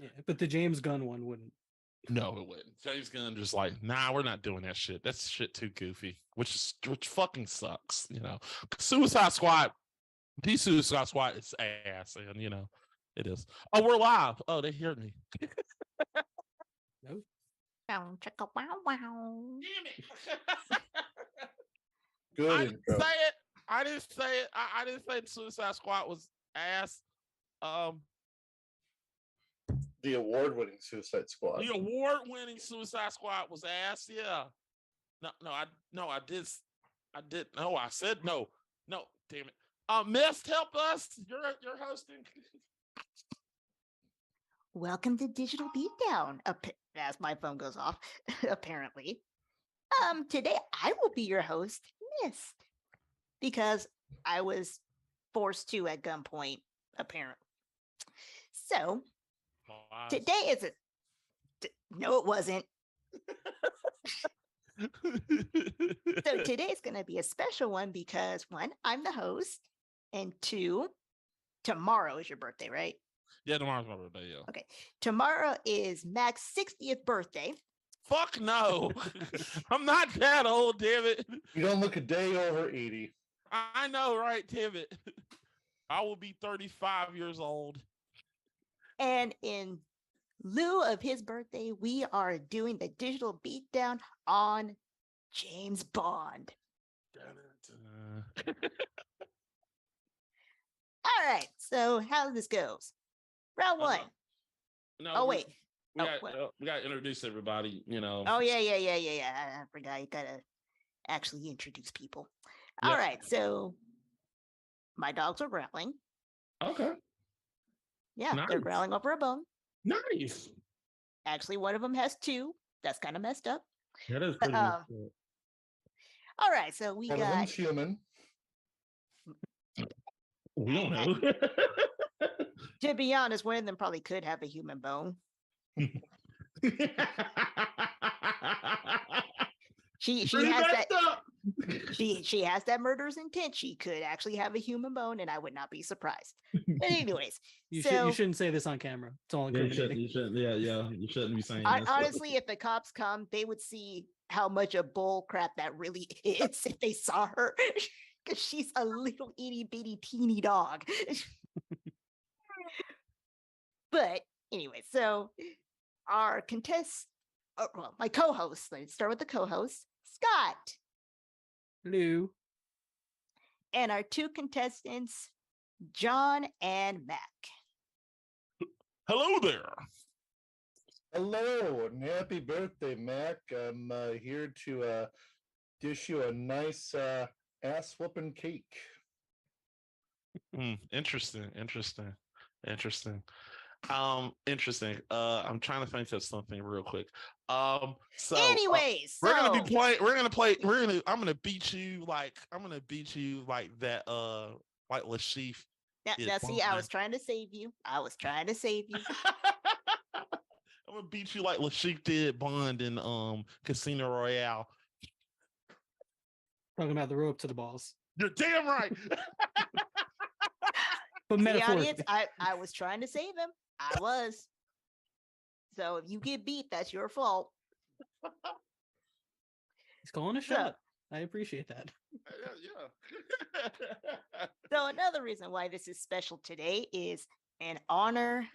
Yeah, but the James Gunn one wouldn't. No, it wouldn't. James Gunn just like, nah, we're not doing that shit. That's shit too goofy, which fucking sucks. Suicide Squad, the Suicide Squad is ass, and it is. Oh, we're live. Oh, they hear me. No. Chicka wow wow. Damn it! Good I intro. didn't say it. I didn't say it. I didn't say the Suicide Squad was ass. The award-winning Suicide Squad. The award-winning Suicide Squad was ass. Yeah. No, I did. No, I said no. No, damn it. Mist, help us. You're hosting. Welcome to Digital Beatdown. As my phone goes off, apparently. Today I will be your host, Mist, because I was forced to at gunpoint, apparently. So today is no, it wasn't. So today's going to be a special one because one, I'm the host, and two, tomorrow is your birthday, right? Yeah, tomorrow's my birthday. Yeah. Okay. Tomorrow is Mac's 60th birthday. Fuck no. I'm not that old, damn it. You don't look a day over 80. I know, right, damn it. I will be 35 years old. And in lieu of his birthday, we are doing the digital beatdown on James Bond. All right. So how this goes? Round one. Wait. We got to introduce everybody, Oh, yeah. I forgot. You got to actually introduce people. Yeah. All right. So my dogs are growling. Okay. Yeah, Nice. They're growling over a bone. Nice. Actually, one of them has two. That's kind of messed up. That is pretty messed up. All right. So we One of got them's human. We don't know. To be honest, one of them probably could have a human bone. She has that. She has that murderous intent. She could actually have a human bone, and I would not be surprised. But anyways, you shouldn't say this on camera. It's all incriminating. You shouldn't be saying this. Honestly, if the cops come, they would see how much of bull crap that really is if they saw her, because she's a little itty bitty teeny dog. But anyway, so our my co-host. Let's start with the co-host, Scott. Hello. And our two contestants, John and Mac. Hello there. Hello and happy birthday, Mac. I'm here to dish you a nice ass whooping cake. Interesting. Interesting. I'm trying to think of something real quick. So Anyways, we're gonna be so playing. I'm gonna beat you like that. Like Lashif did. now see, I was trying to save you. I was trying to save you. I'm gonna beat you like Lashif did Bond in Casino Royale. Talking about the rope to the balls. You're damn right. But See, metaphorically. audience, I was trying to save him. I was. So if you get beat, that's your fault. He's calling a shot. I appreciate that. Yeah. So another reason why this is special today is in honor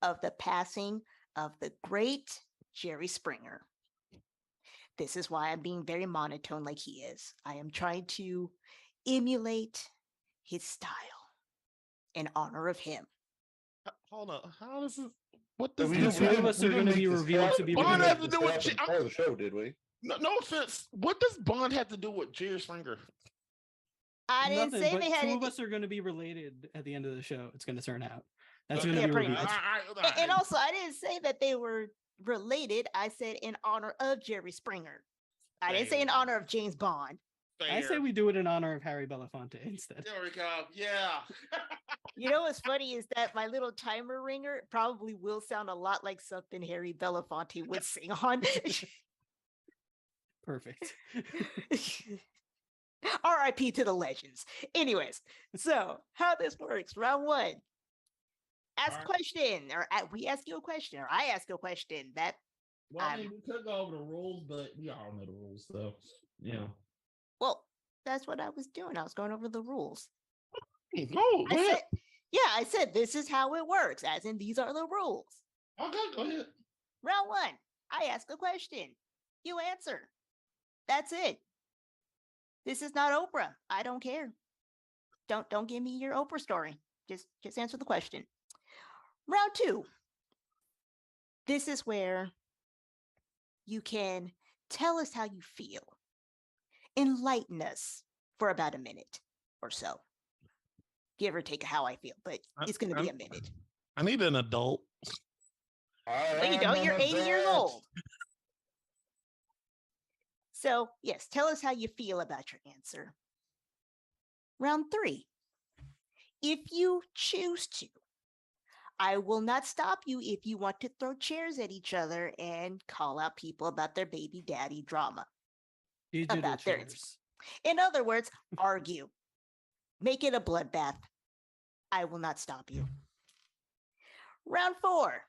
of the passing of the great Jerry Springer. This is why I'm being very monotone like he is. I am trying to emulate his style in honor of him. Hold on. How does this? What does We Two this didn't- we of have? us are going to be revealed to be Bond related. has to do with before the show, did we? No offense. What does Bond have to do with Jerry Springer? I didn't Nothing, say but they had two it. of us are going to be related at the end of the show. It's going to turn out. That's Okay. going to Yeah, be pretty revealed. much. And also, I didn't say that they were related. I said in honor of Jerry Springer. I didn't say in Fair. honor of James Bond. I say Fair. we do it in honor of Harry Belafonte instead. There we go. Yeah. You know what's funny is that my little timer ringer probably will sound a lot like something Harry Belafonte would sing on. Perfect. RIP to the legends. Anyways, so how this works, round one. Ask a Alright. question, or we ask you a question, or I ask a question. That Well, I mean, we could go over the rules, but we all know the rules, so well, that's what I was doing. I was going over the rules. Go I ahead. said, I said this is how it works, as in these are the rules. Okay, go ahead. Round one, I ask a question. You answer. That's it. This is not Oprah. I don't care. Don't give me your Oprah story. Just answer the question. Round two. This is where you can tell us how you feel. Enlighten us for about a minute or so. Give or take how I feel, but it's going to be a minute. I need an adult. Well, you don't. You're 80 years old. So, yes, tell us how you feel about your answer. Round three. If you choose to, I will not stop you if you want to throw chairs at each other and call out people about their baby daddy drama. Digital About their- chairs. In other words, argue. Make it a bloodbath. I will not stop you. Round four.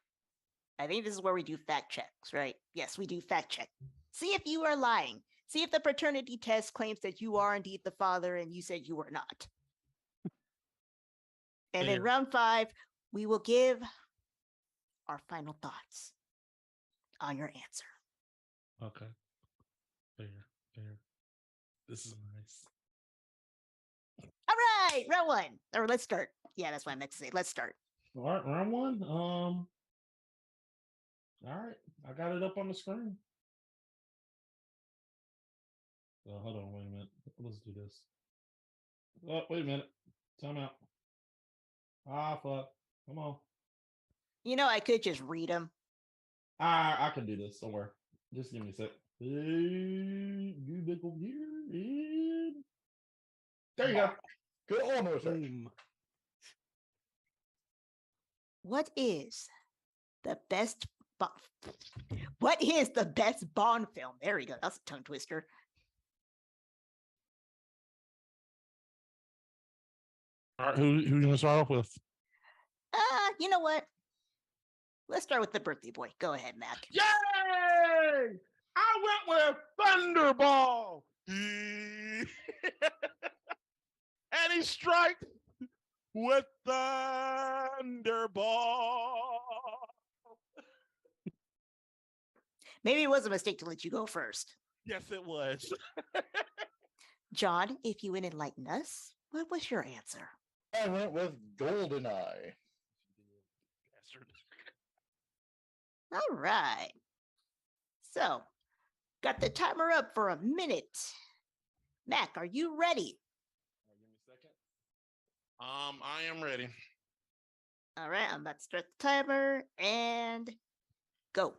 I think this is where we do fact checks, right? Yes, we do fact check. See if you are lying. See if the paternity test claims that you are indeed the father and you said you were not. And then Fair. round five, we will give our final thoughts on your answer. Okay. Fair. This is nice. All right, round one. Or let's start. Yeah, that's what I meant to say. Let's start. All right, round one. All right, I got it up on the screen. Hold on, wait a minute. Let's do this. Oh, wait a minute. Time out. Ah, fuck. Come on. You know, I could just read them. I can do this. Don't worry. Just give me a sec. Hey, you back over here. There you go. Good almost. Boom. What is the best What is the best Bond film? There we go. That's a tongue twister. All right, who you gonna start off with? You know what? Let's start with the birthday boy. Go ahead, Mac. Yay! I went with Thunderball. And he strikes with Thunderball. Maybe it was a mistake to let you go first. Yes, it was. John, if you would enlighten us, what was your answer? I went with Goldeneye. Bastard. All right. So, got the timer up for a minute. Mac, are you ready? Give me a second. I am ready. All right, I'm about to start the timer and go.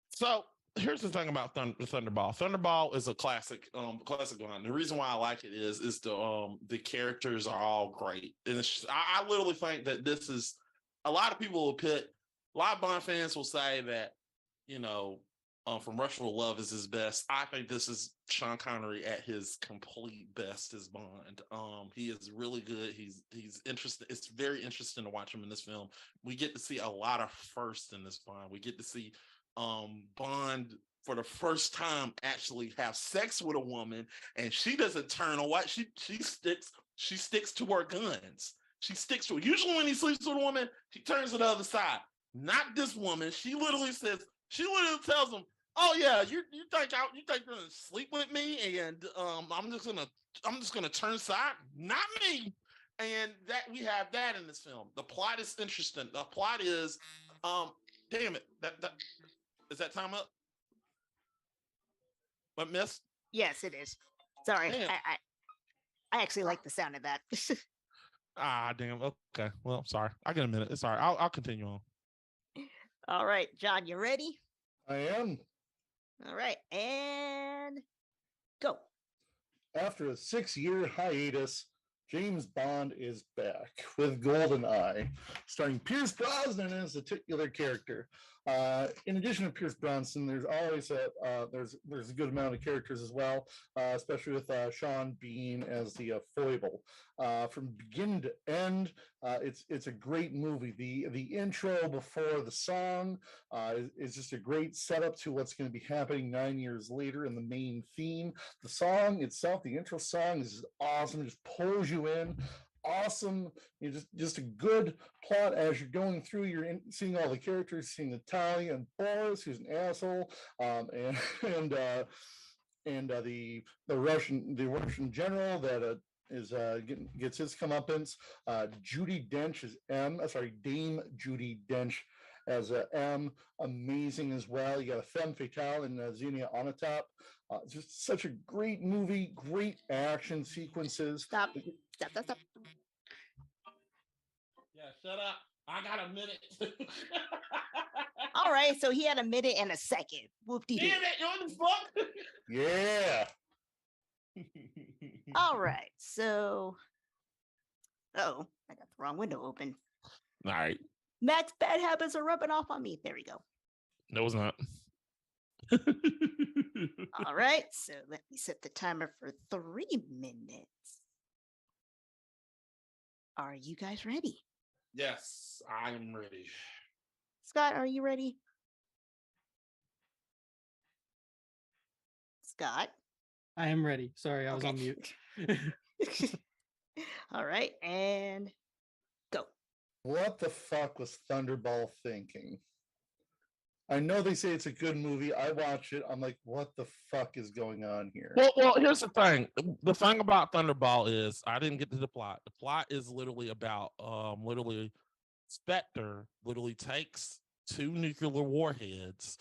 So here's the thing about Thunderball. Thunderball is a classic line. The reason why I like it is the characters are all great, and I literally think that this is a lot of people will put a lot of Bond fans will say that you know From Russia with Love is his best. I think this is Sean Connery at his complete best as Bond. He is really good. He's interesting. It's very interesting to watch him in this film. We get to see a lot of firsts in this Bond. We get to see Bond for the first time actually have sex with a woman, and she doesn't turn away. She sticks to her guns. She sticks to it. Usually when he sleeps with a woman, she turns to the other side. Not this woman. She literally tells him, "Oh yeah, you think you're gonna sleep with me, and I'm just gonna turn aside. Not me." And that we have that in this film. The plot is interesting. The plot is, damn it, that is that time up? What, miss? Yes, it is. Sorry, Damn. I actually like the sound of that. Damn. Okay. Well, sorry. I get a minute. It's all right. I'll continue on. All right, John, you ready? I am. All right, and go. After a 6-year hiatus, James Bond is back with GoldenEye, starring Pierce Brosnan as the titular character. In addition to Pierce Brosnan, there's always there's a good amount of characters as well, especially with Sean Bean as the foible. From beginning to end, it's a great movie. The intro before the song is just a great setup to what's going to be happening 9 years later in the main theme. The song itself, the intro song, is awesome. It just pulls you in. Awesome, just a good plot as you're going through. You're seeing all the characters, seeing Natalia and Boris, who's an asshole, and the Russian general that gets his comeuppance. Judi Dench is Dame Judi Dench as M, amazing as well. You got a femme fatale in Xenia Onatopp. Just such a great movie, great action sequences. Stop. Yeah, shut up. I got a minute. All right, so he had a minute and a second. Whoop-de-doo. Damn it, you know what the fuck? Yeah. All right, so I got the wrong window open. All right. Matt's bad habits are rubbing off on me. There we go. No, it's not. All right, so let me set the timer for 3 minutes. Are you guys ready? Yes, I am ready. Scott, are you ready? Scott? I am ready. Sorry, I was on mute. All right, and go. What the fuck was Thunderball thinking? I know they say it's a good movie. I watch it. I'm like, what the fuck is going on here? Well, here's the thing. The thing about Thunderball is I didn't get to the plot. The plot is literally about Spectre literally takes 2 nuclear warheads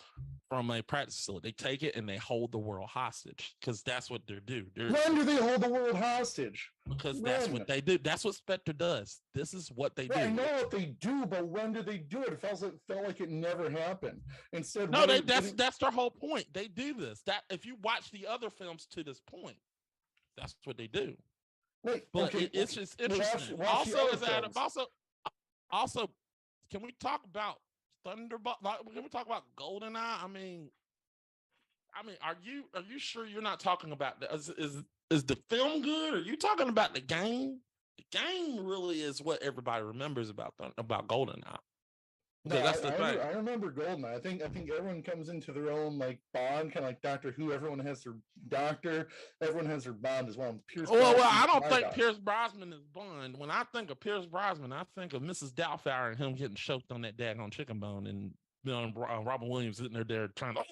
from a practice facility. They take it and they hold the world hostage because that's what they do. When do they hold the world hostage? Because that's what they do. That's what Spectre does. This is what they do. I know what they do, but when do they do it? It felt like it never happened. Instead, no, that's their whole point. They do this. That if you watch the other films to this point, that's what they do. Wait, but it's just interesting. Also, can we talk about Thunderball? Can we talk about GoldenEye? I mean, are you sure you're not talking about is the film good? Or are you talking about the game? The game really is what everybody remembers about GoldenEye. No, that's the thing. I remember GoldenEye. I think everyone comes into their own like Bond, kind of like Doctor Who. Everyone has their doctor. Everyone has their Bond as well. Well, I don't think Pierce Brosnan is Bond. When I think of Pierce Brosnan, I think of Mrs. Doubtfire and him getting choked on that daggone chicken bone, and Robin Williams sitting there trying to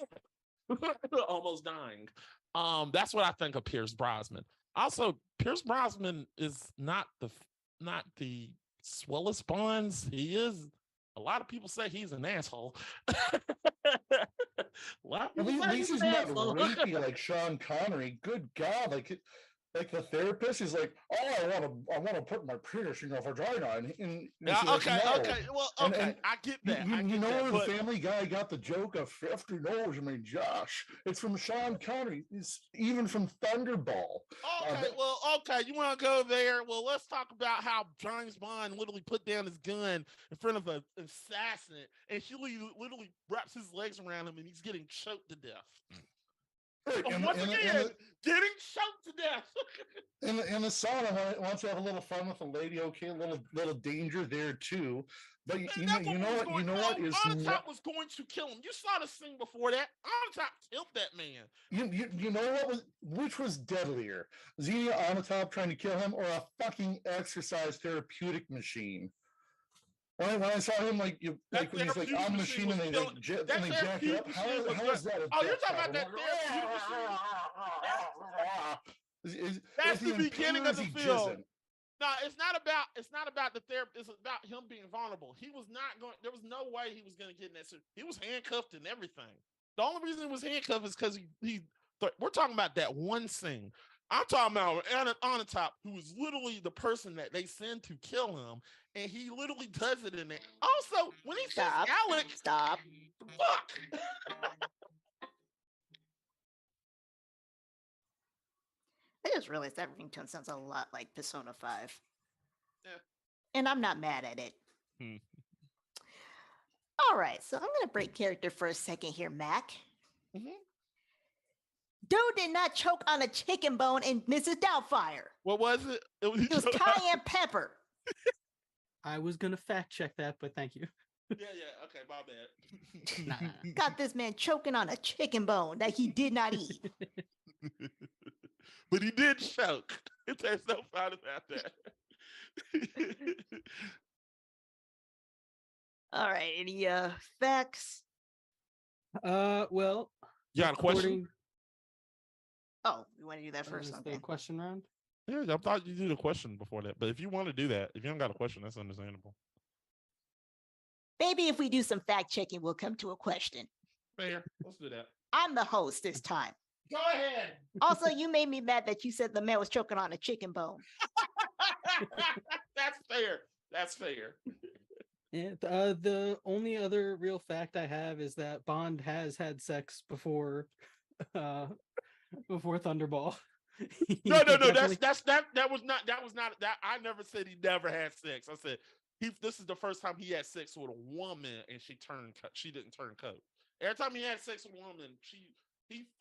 almost dying. That's what I think of Pierce Brosnan. Also, Pierce Brosnan is not the swellest Bonds. He is. A lot of people say he's an asshole. At least he's not rapey like Sean Connery. Good God, like the therapist is like, oh, I want to put my penis in your vagina, and Yeah, she's like, okay, no. okay. Well, And- okay, and I get that. I You get know that, where but the Family Guy got the joke of 50 knows me, Josh? It's from Sean Connery. It's even from Thunderball. okay, well, okay, you want to go there? Well, let's talk about how James Bond literally put down his gun in front of an assassin, and she literally wraps his legs around him, and he's getting choked to death. Right, Once again, getting choked to death. in the song, I want to have a little fun with the lady. Okay, a little danger there too. But you know what is Onatop was going to kill him. You saw the scene before that. Onatop killed that man. You know which was deadlier, Xenia Onatop trying to kill him, or a fucking exercise therapeutic machine? When I saw him when he's like on the machine and they jack it up. How is that? Oh, you're talking about that therapeutic machine? That's the beginning of the film. No, it's not about the therapy. It's about him being vulnerable. He was not going. There was no way he was going to get in that suit. He was handcuffed and everything. The only reason he was handcuffed is because he. We're talking about that one scene. I'm talking about Onatop, who is literally the person that they send to kill him, and he literally does it in there. Also, when he says Alex, stop. Fuck. I just realized that ringtone sounds a lot like Persona 5. Yeah. And I'm not mad at it. All right, so I'm going to break character for a second here, Mac. Mm-hmm. Dude did not choke on a chicken bone in Mrs. Doubtfire. What was it? It was cayenne pepper. I was gonna fact check that, but thank you. Yeah. Okay, my bad. Nah. Got this man choking on a chicken bone that he did not eat. But he did choke. There's no doubt about that. All right, any facts? Well, You got a question? Oh, we want to do that first. Is Okay. the question round? Yeah, I thought you did a question before that. But if you want to do that, if you don't got a question, that's understandable. Maybe if we do some fact checking, we'll come to a question. Fair. Let's do that. I'm the host this time. Go ahead. Also, you made me mad that you said the man was choking on a chicken bone. That's fair. That's fair. Yeah, the only other real fact I have is that Bond has had sex before Thunderball. No. Definitely- That was not that. I never said he never had sex. I said this is the first time he had sex with a woman and she didn't turn coat. Every time he had sex with a woman, he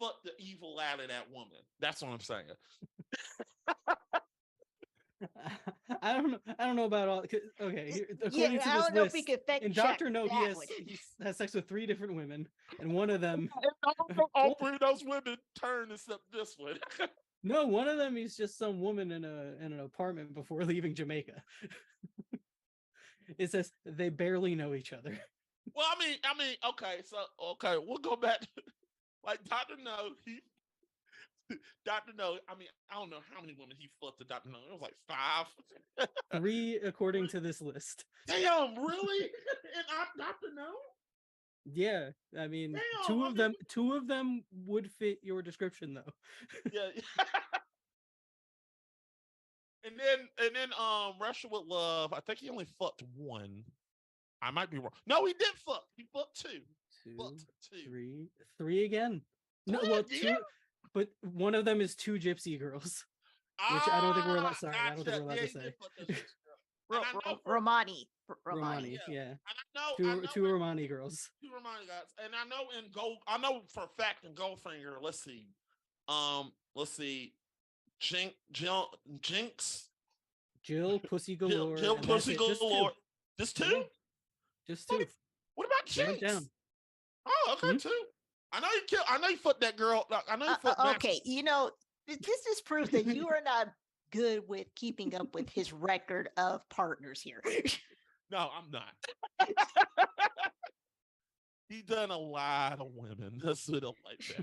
fucked the evil out of that woman. That's what I'm saying. I don't know about all. Okay, according to I this don't know if list, we could fact in check Doctor No, that one. he has sex with 3 different women, and one of them. All 3 of those women turn except this one. No, one of them is just some woman in an apartment before leaving Jamaica. It says they barely know each other. Well, I mean, okay, we'll go back. Like Dr. No, Dr. No, I mean, I don't know how many women he fucked to Dr. No. It was like 5. 3 according to this list. Damn, really? And I'm Dr. No? Yeah, I mean, Damn, two of them would fit your description though. Yeah. And then Russia with Love, I think he only fucked 1. I might be wrong. No, he did fuck. He fucked 2. 2, 3 again. No, What, well, again? 2, but one of them is 2 gypsy girls, which I don't think we're allowed. Sorry, I don't think we're allowed to say. Romani. Romani, yeah. And I know Two Romani girls. 2 Romani guys. And I know for a fact in Goldfinger, let's see. Jinx. Jill, Pussy Galore. Jill and Pussy that's it. Galore. Just 2? Yeah, just 2. What about Write it Jinx? down. Oh, okay, 2. I know you fucked that girl. I know you fucked okay, this just proves that you are not good with keeping up with his record of partners here. No, I'm not. He done a lot of women. That's what I like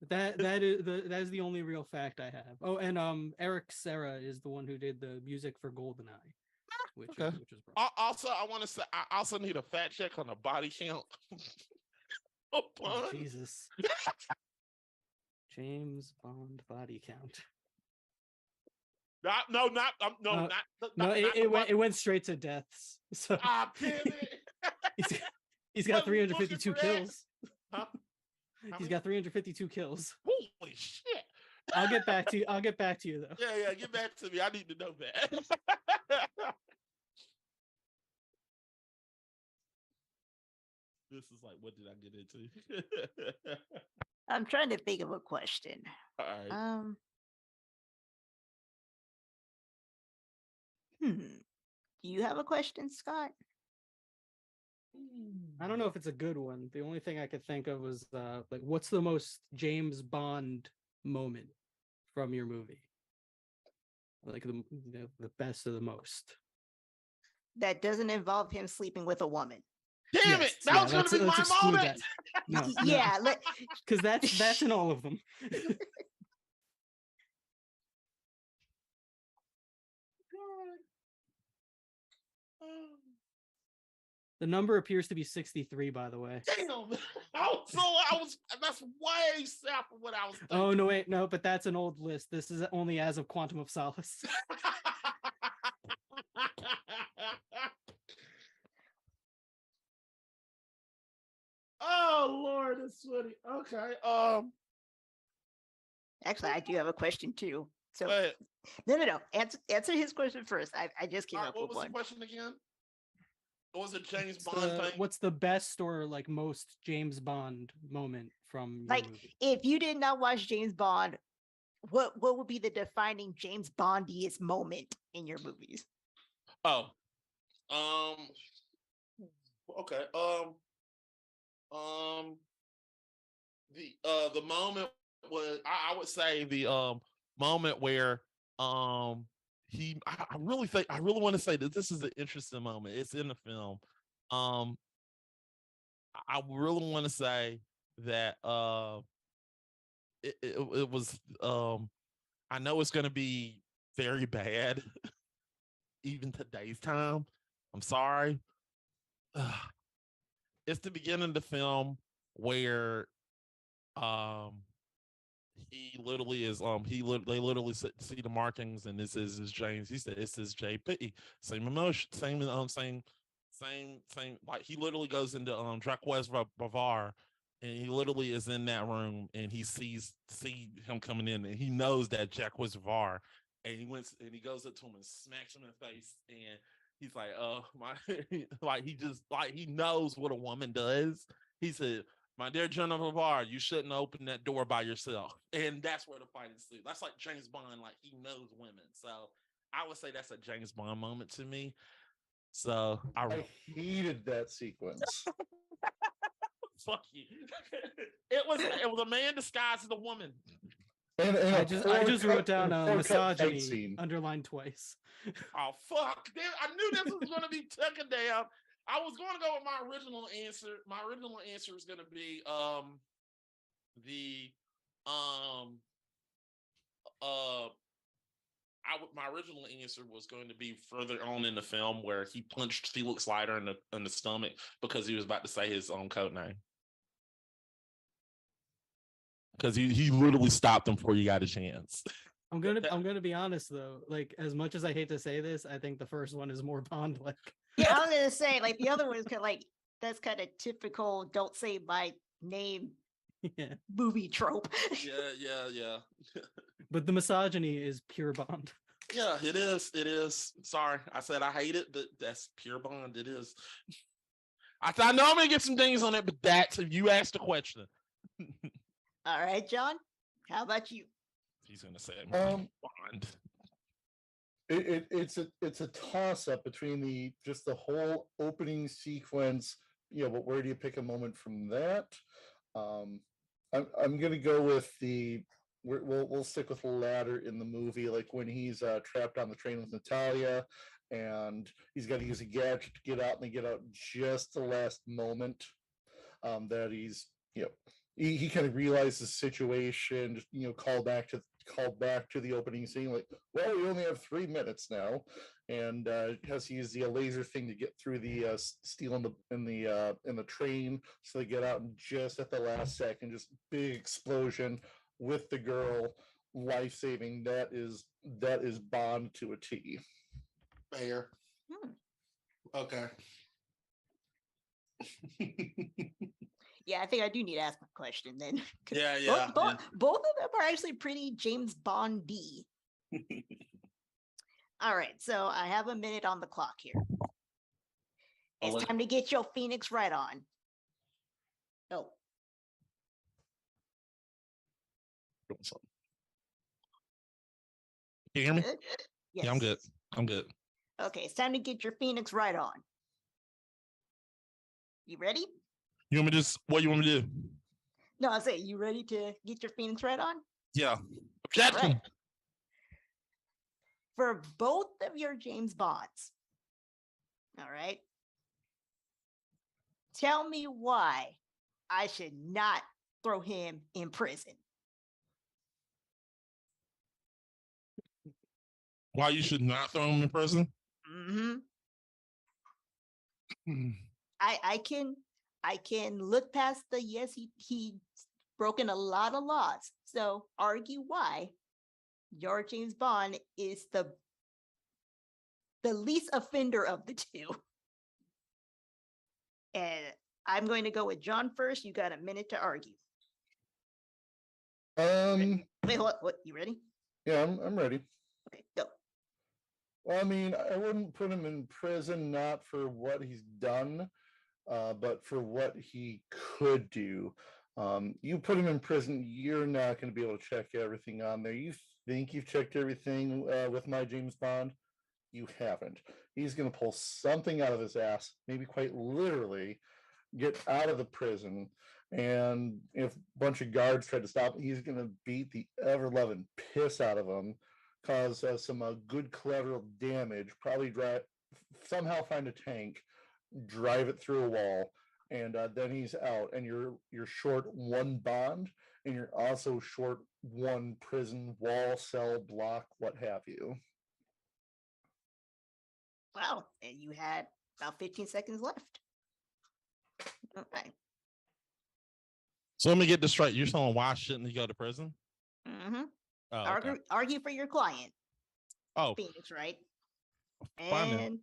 that. That is the only real fact I have. Oh, and Eric Serra is the one who did the music for GoldenEye, which is wrong. Also, I want to say I also need a fact check on the body count. Oh, Jesus. James Bond body count. No, it went straight to deaths. So damn it. he's got Wasn't looking 352 for that. kills. Huh? He's got 352 kills. Holy shit. I'll get back to you. I'll get back to you though. Yeah, get back to me. I need to know that. This is like, what did I get into? I'm trying to think of a question. All right. Do you have a question, Scott? I don't know if it's a good one. The only thing I could think of was like, what's the most James Bond moment from your movie? Like the best of the most. That doesn't involve him sleeping with a woman. Damn it! That was going to be my moment. No, yeah, because that's in all of them. The number appears to be 63, by the way. Damn! That's way south of what I was thinking. Oh, no, wait, no, but that's an old list. This is only as of Quantum of Solace. Oh, Lord, that's funny. Okay. Actually, I do have a question too. So But, no. Answer his question first. I just came up what with was one. the question again? What was it, James Bond thing? What's the best or like most James Bond moment from your Like, movie? if you did not watch James Bond, what would be the defining James Bondiest moment in your movies? Oh, okay. The moment was I would say the moment where I really want to say that this is an interesting moment. It's in the film. I really want to say that it was I know it's going to be very bad even today's time. I'm sorry. It's the beginning of the film where he literally is they literally see the markings and this is James. He said this is JP. Same emotion, same like he literally goes into Draquez Bavar and he literally is in that room and he see him coming in and he knows that Draquez Bavar and he goes up to him and smacks him in the face and he's like, my like he knows what a woman does. He said, my dear Jennifer Barr, you shouldn't open that door by yourself. And that's where the fight ensues. That's like James Bond, like he knows women. So I would say that's a James Bond moment to me. So I hated that sequence. Fuck you. It was a man disguised as a woman. And I just wrote down misogyny underlined twice. Oh fuck! I knew this was going to be taken down. I was going to go with my original answer. My original answer is going to be my original answer was going to be further on in the film where he punched Felix Leiter in the stomach because he was about to say his own code name. Because he literally stopped him before he got a chance. I'm gonna be honest though. Like, as much as I hate to say this, I think the first one is more Bond-like. Yeah, I was gonna say, like, the other one is kind of like, that's kind of typical don't say my name movie trope. Yeah. But the misogyny is pure Bond. Yeah, it is. Sorry, I said I hate it, but that's pure Bond. It is. I know I'm gonna get some things on it, but that's if you asked the question. All right, John, how about you? He's gonna say Bond. It's a toss up between the whole opening sequence, but where do you pick a moment from that? I'm gonna go with we'll stick with the latter in the movie, like when he's trapped on the train with Natalia and he's got to use a gadget to get out, and they get out just the last moment that he kind of realized the situation, called back to the opening scene, like, well, we only have 3 minutes now, and has to use the laser thing to get through the steel in the train, so they get out, and just at the last second, just big explosion with the girl life saving. That is Bond to a T. Fair. Okay. Yeah, I think I do need to ask my question then. 'Cause Yeah. both of them are actually pretty James Bond-y. All right, so I have a minute on the clock here. It's time to get your Phoenix right on. Oh, Doing something. Can you hear me? good? Yes. Yeah, I'm good. I'm good. Okay, it's time to get your Phoenix right on. You ready? You want me to just what you want me to do? No, I say, you ready to get your Phoenix right on? Yeah. Objection. Right. For both of your James Bonds. All right. Tell me why I should not throw him in prison. Why you should not throw him in prison? Mm-hmm. Hmm. I can look past the yes, he broken a lot of laws. So argue why your James Bond is the least offender of the two. And I'm going to go with John first. You got a minute to argue. Wait, what? You ready? Yeah, I'm ready. Okay, go. Well, I mean, I wouldn't put him in prison not for what he's done, but for what he could do. You put him in prison, you're not going to be able to check everything on there. You think you've checked everything with my James Bond? You haven't. He's going to pull something out of his ass, maybe quite literally, get out of the prison. And if a bunch of guards try to stop him, he's going to beat the ever-loving piss out of them, cause some good collateral damage, probably somehow find a tank, drive it through a wall, and then he's out. And you're short one Bond, and you're also short one prison wall, cell, block, what have you. Wow, and you had about 15 seconds left. Okay. So let me get this straight. You're saying why shouldn't he go to prison? Mm-hmm. Oh, okay. Argue for your client. Oh, Phoenix, right? fine then. And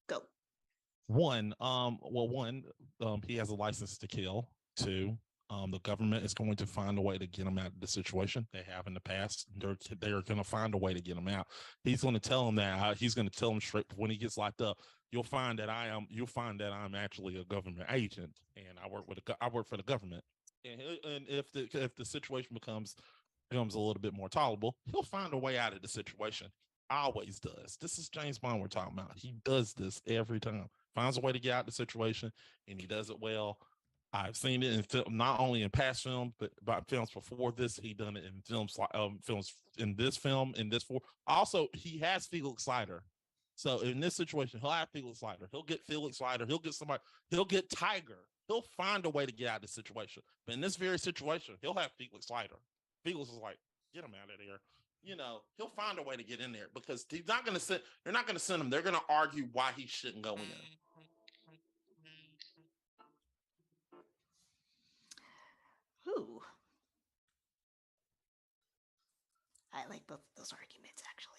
go. One, he has a license to kill. Two, the government is going to find a way to get him out of the situation. They have in the past. They are going to find a way to get him out. He's going to tell him that. He's going to tell him straight when he gets locked up. You'll find that I'm actually a government agent, and I work for the government. And if the situation becomes a little bit more tolerable, he'll find a way out of the situation. Always does. This is James Bond we're talking about. He does this every time. Finds a way to get out of the situation, and he does it well. I've seen it in film, not only in past films, but films before this. He done it in films like films in this film, in this four. Also, he has Felix Leiter. So in this situation, he'll have Felix Leiter. He'll get Felix Leiter. He'll get somebody. He'll get Tiger. He'll find a way to get out of the situation. But in this very situation, he'll have Felix Leiter. Felix is like, get him out of there. You know, he'll find a way to get in there because he's not going to send. They're not going to send him. They're going to argue why he shouldn't go in. Ooh. I like both of those arguments, actually.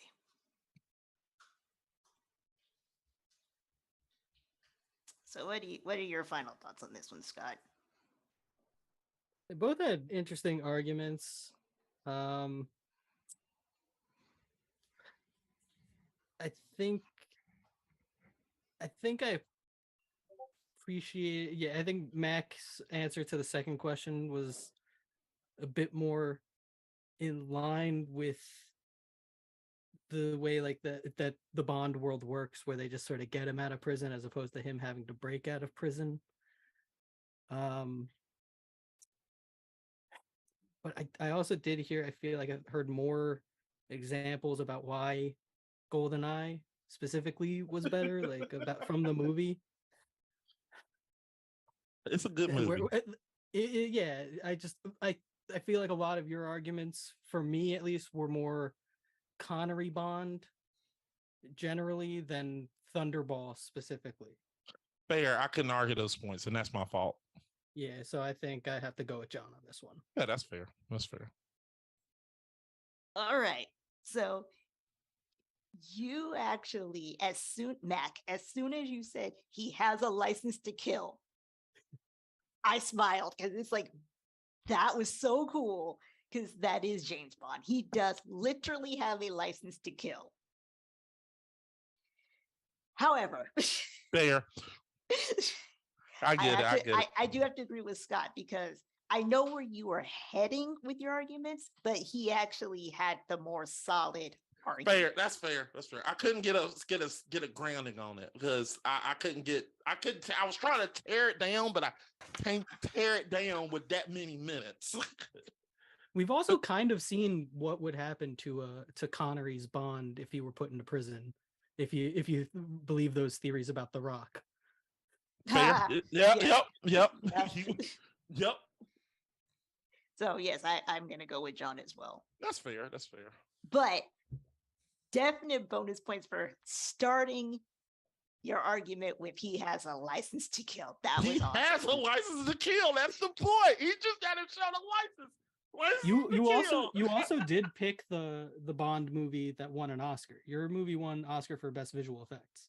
So what are your final thoughts on this one, Scott? They both had interesting arguments. I think I appreciate. Yeah, I think Mac's answer to the second question was a bit more in line with the way like that the Bond world works, where they just sort of get him out of prison as opposed to him having to break out of prison. But I also did hear, I feel like I've heard more examples about why GoldenEye specifically was better, like about from the movie. It's a good movie. Yeah, I feel like a lot of your arguments, for me at least, were more Connery Bond generally than Thunderball specifically. Fair. I couldn't argue those points, and that's my fault. Yeah, so I think I have to go with John on this one. Yeah, that's fair. That's fair. All right. So you actually, Mac, as soon as you said he has a license to kill, I smiled because it's like, that was so cool because that is James Bond. He does literally have a license to kill. However, Fair. I get it. I do have to agree with Scott because I know where you are heading with your arguments, but he actually had the more solid argument. Fair. That's fair. That's fair. I couldn't get a grounding on it because I couldn't. I was trying to tear it down, but I can't tear it down with that many minutes. We've also kind of seen what would happen to Connery's Bond if he were put into prison. If you believe those theories about The Rock. Fair. Yep. Yeah. Yep. So yes, I'm gonna go with John as well. That's fair. But definite bonus points for starting your argument with he has a license to kill. That was He awesome. has a license to kill. That's the point. He just got to show the license. You also did pick the Bond movie that won an Oscar. Your movie won Oscar for best visual effects.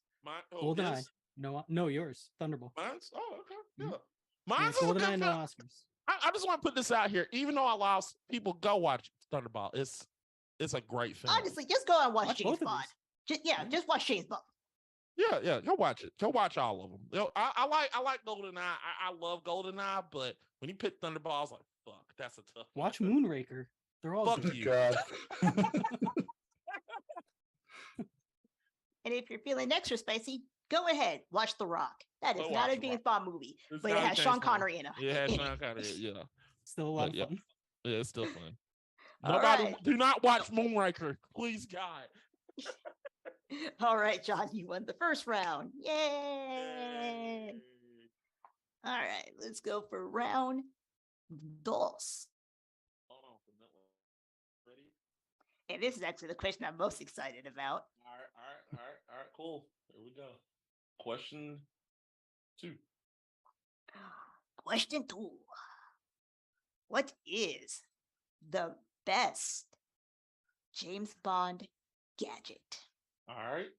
GoldenEye. No, yours. Thunderball. Mine's? Oh, okay. Yeah. Mm-hmm. Mine's is a good GoldenEye, no film. Oscars. I just want to put this out here. Even though I lost, people go watch Thunderball. It's a great film. Honestly, just go and watch Watch James both of Bond. these. Just watch James Bond. Yeah. Go watch it. Go watch all of them. You know, I like GoldenEye. I love GoldenEye, but when he picked Thunderball, I was like, fuck, that's a tough one. Watch Moonraker. They're all Fuck good. you. God. And if you're feeling extra spicy, go ahead, watch The Rock. That is Go not watch a The James Rock. Bond movie, It's but it not a has James Sean Bond. Connery in it. Yeah, it has Sean Connery. Yeah. Still a lot of Yeah. fun. Yeah, it's still fun. All Nobody, right. do not watch Moonraker, please, God. All right, John, you won the first round. Yay! All right, let's go for round dos. Hold on for a minute. Ready? And this is actually the question I'm most excited about. All right, cool. Here we go. Question 2. Question 2. What is the best James Bond gadget? All right.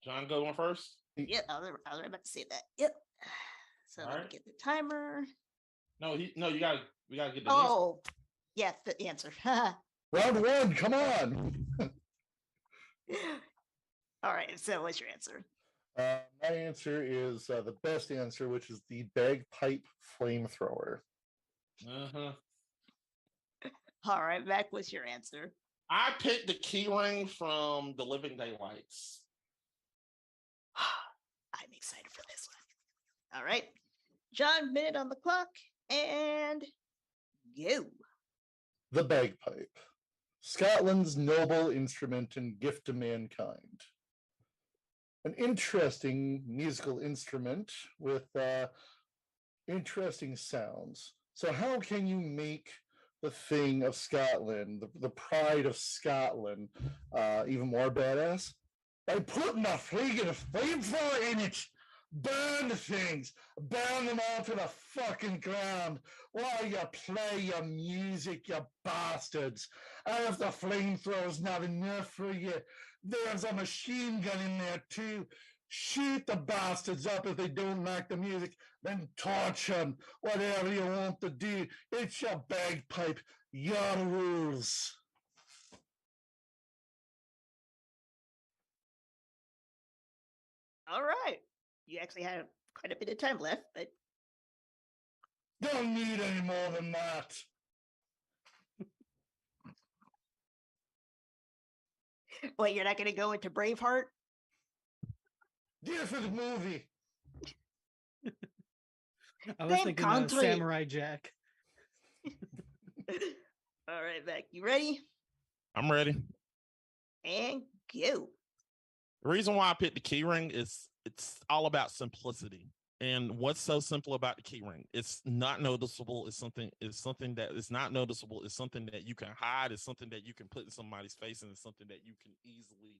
John, go on first. Yep, I was about to say that. Yep. So All let me right. get the timer. No, we gotta get the Oh, yes, the answer. Round 1, come on. All right, so what's your answer? My answer is the best answer, which is the bagpipe flamethrower. Uh-huh. All right, Mac, what's your answer? I picked the key ring from The Living Daylights. I'm excited for this one. All right, John, minute on the clock, and go. The bagpipe, Scotland's noble instrument and gift to mankind. An interesting musical instrument with interesting sounds. So how can you make the thing of Scotland, the pride of Scotland, even more badass? By putting a friggin' flamethrower in it. Burn the things, burn them all to the fucking ground while you play your music, you bastards. And if the flamethrower's not enough for you, there's a machine gun in there too. Shoot the bastards up if they don't like the music, then torch them, whatever you want to do. It's your bagpipe, your rules. All right. You actually have quite a bit of time left, but Don't need any more than that. wait, you're not going to go into Braveheart? Different movie. I was Same thinking country. Samurai Jack. All right, Mac, you ready? I'm ready. And go. The reason why I picked the key ring is it's all about simplicity. And what's so simple about the key ring? It's not noticeable. It's something that is not noticeable. It's something that you can hide. It's something that you can put in somebody's face, and it's something that you can easily,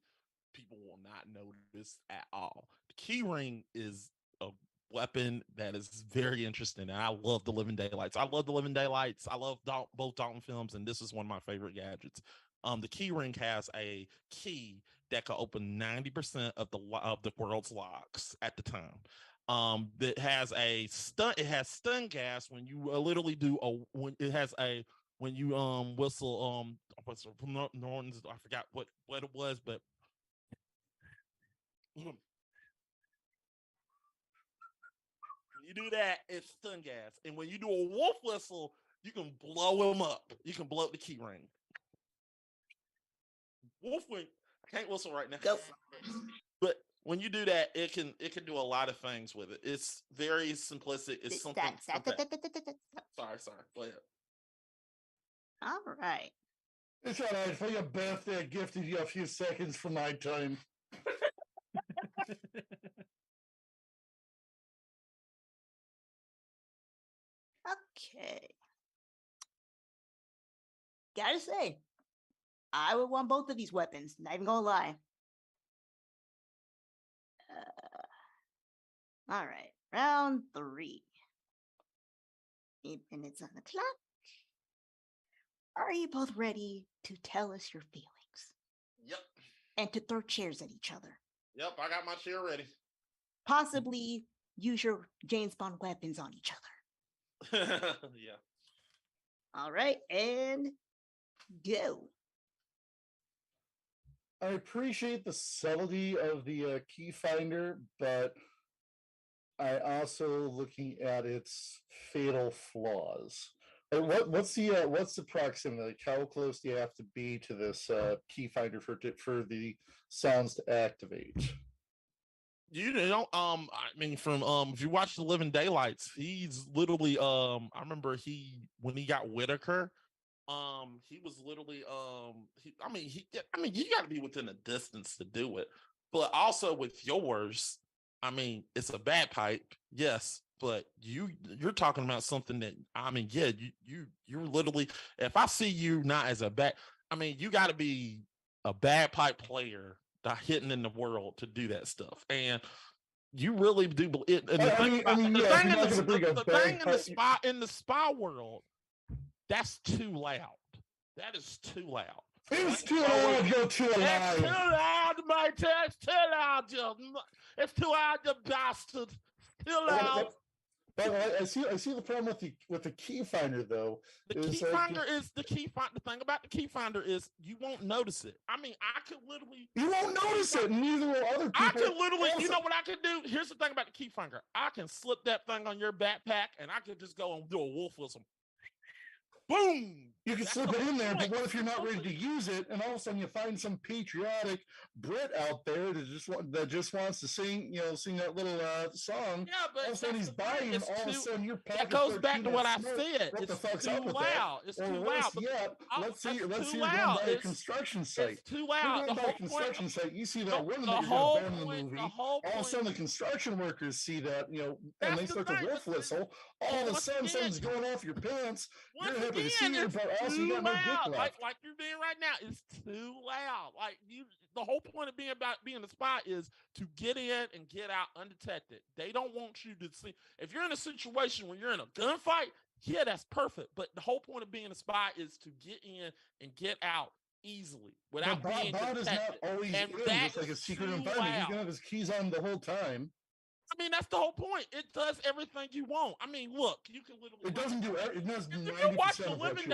people will not notice at all. The key ring is a weapon that is very interesting. And I love the Living Daylights. I love the Living Daylights. I love both Dalton films, and this is one of my favorite gadgets. The key ring has a key that can open 90% of the world's locks at the time. That has a stun. It has stun gas when you literally do a when it has a when you whistle what's Norton's, I forgot what it was, but you do that, it's stun gas. And when you do a wolf whistle, you can blow him up. You can blow up the key ring. Wolf wing. I can't whistle right now. Go. But when you do that, it can do a lot of things with it. It's very simplistic. It's something. Sorry. Go ahead. All right. It's all right. For your birthday, I gifted you a few seconds from my time. Okay. Gotta say, I would want both of these weapons. Not even gonna lie. All right. Round 3. 8 minutes on the clock. Are you both ready to tell us your feelings? Yep. And to throw chairs at each other? Yep, I got my chair ready. Possibly use your James Bond weapons on each other. Yeah. All right, and go. I appreciate the subtlety of the key finder, but I also looking at its fatal flaws. What's the proximity? Like how close do you have to be to this key finder for the sounds to activate? You know, I mean, from if you watch the Living Daylights, he's literally I remember when he got Whitaker, he was literally you got to be within a distance to do it, but also with yours, I mean, it's a bagpipe, yes, but you're talking about something that you're literally, if I see you not as you got to be a bagpipe player hitting in the world to do that stuff, and you really do believe it. And the thing in the spy world, that's too loud. That is too loud. It's too loud. You're too loud. It's too loud, mate. It's too loud. It's too loud, you bastard. Too loud. But I see the problem with the key finder though. The key finder. The thing about the key finder is you won't notice it. I mean, I could literally. You won't notice it. Neither will other people. I could literally. You know what I could do? Here's the thing about the key finder. I can slip that thing on your backpack, and I could just go and do a wolf whistle. Boom! You can slip it in there, but what if you're not ready to use it, and all of a sudden you find some patriotic Brit out there that just wants to sing that little song? Yeah, but all of a sudden he's buying, and all of a sudden you're that goes back to what I said. It's too loud. It's too loud. Let's see you're going by a construction site. It's too loud. You're going by a construction site. You see that woman that you're going to ban in the movie. All of a sudden the construction workers see that, and they start to wolf whistle. All of a sudden something's going off your pants. You're happy to see it, but also you got no dick left. Like you're doing right now, it's too loud. The whole point of being a spy is to get in and get out undetected. They don't want you to see. If you're in a situation where you're in a gunfight, yeah, that's perfect. But the whole point of being a spy is to get in and get out easily without being detected. Is not always and in, just like a secret environment. You can have his keys on the whole time. I mean, that's the whole point. It does everything you want. I mean, look, you can literally. It doesn't do it. Does if you watch the Living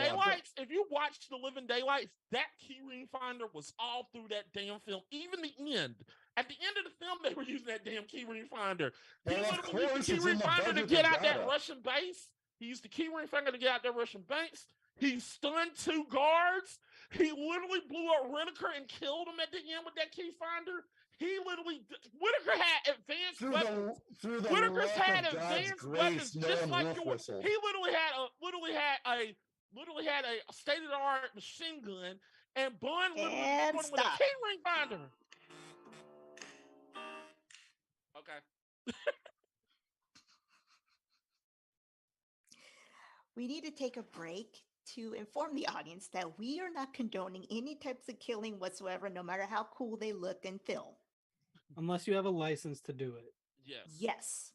Daylights, that keyring finder was all through that damn film. Even the end. At the end of the film, they were using that damn keyring finder. He literally used the keyring finder to get out that Russian base. He used the keyring finder to get out that Russian base. He stunned 2 guards. He literally blew up Reniker and killed him at the end with that key finder. He literally, Whitaker had advanced weapons. Whitaker's had advanced weapons, just like yours. He literally had a state-of-the-art machine gun, and Bond literally with a keyring finder. Okay. We need to take a break to inform the audience that we are not condoning any types of killing whatsoever, no matter how cool they look in film. Unless you have a license to do it. Yes. Yes.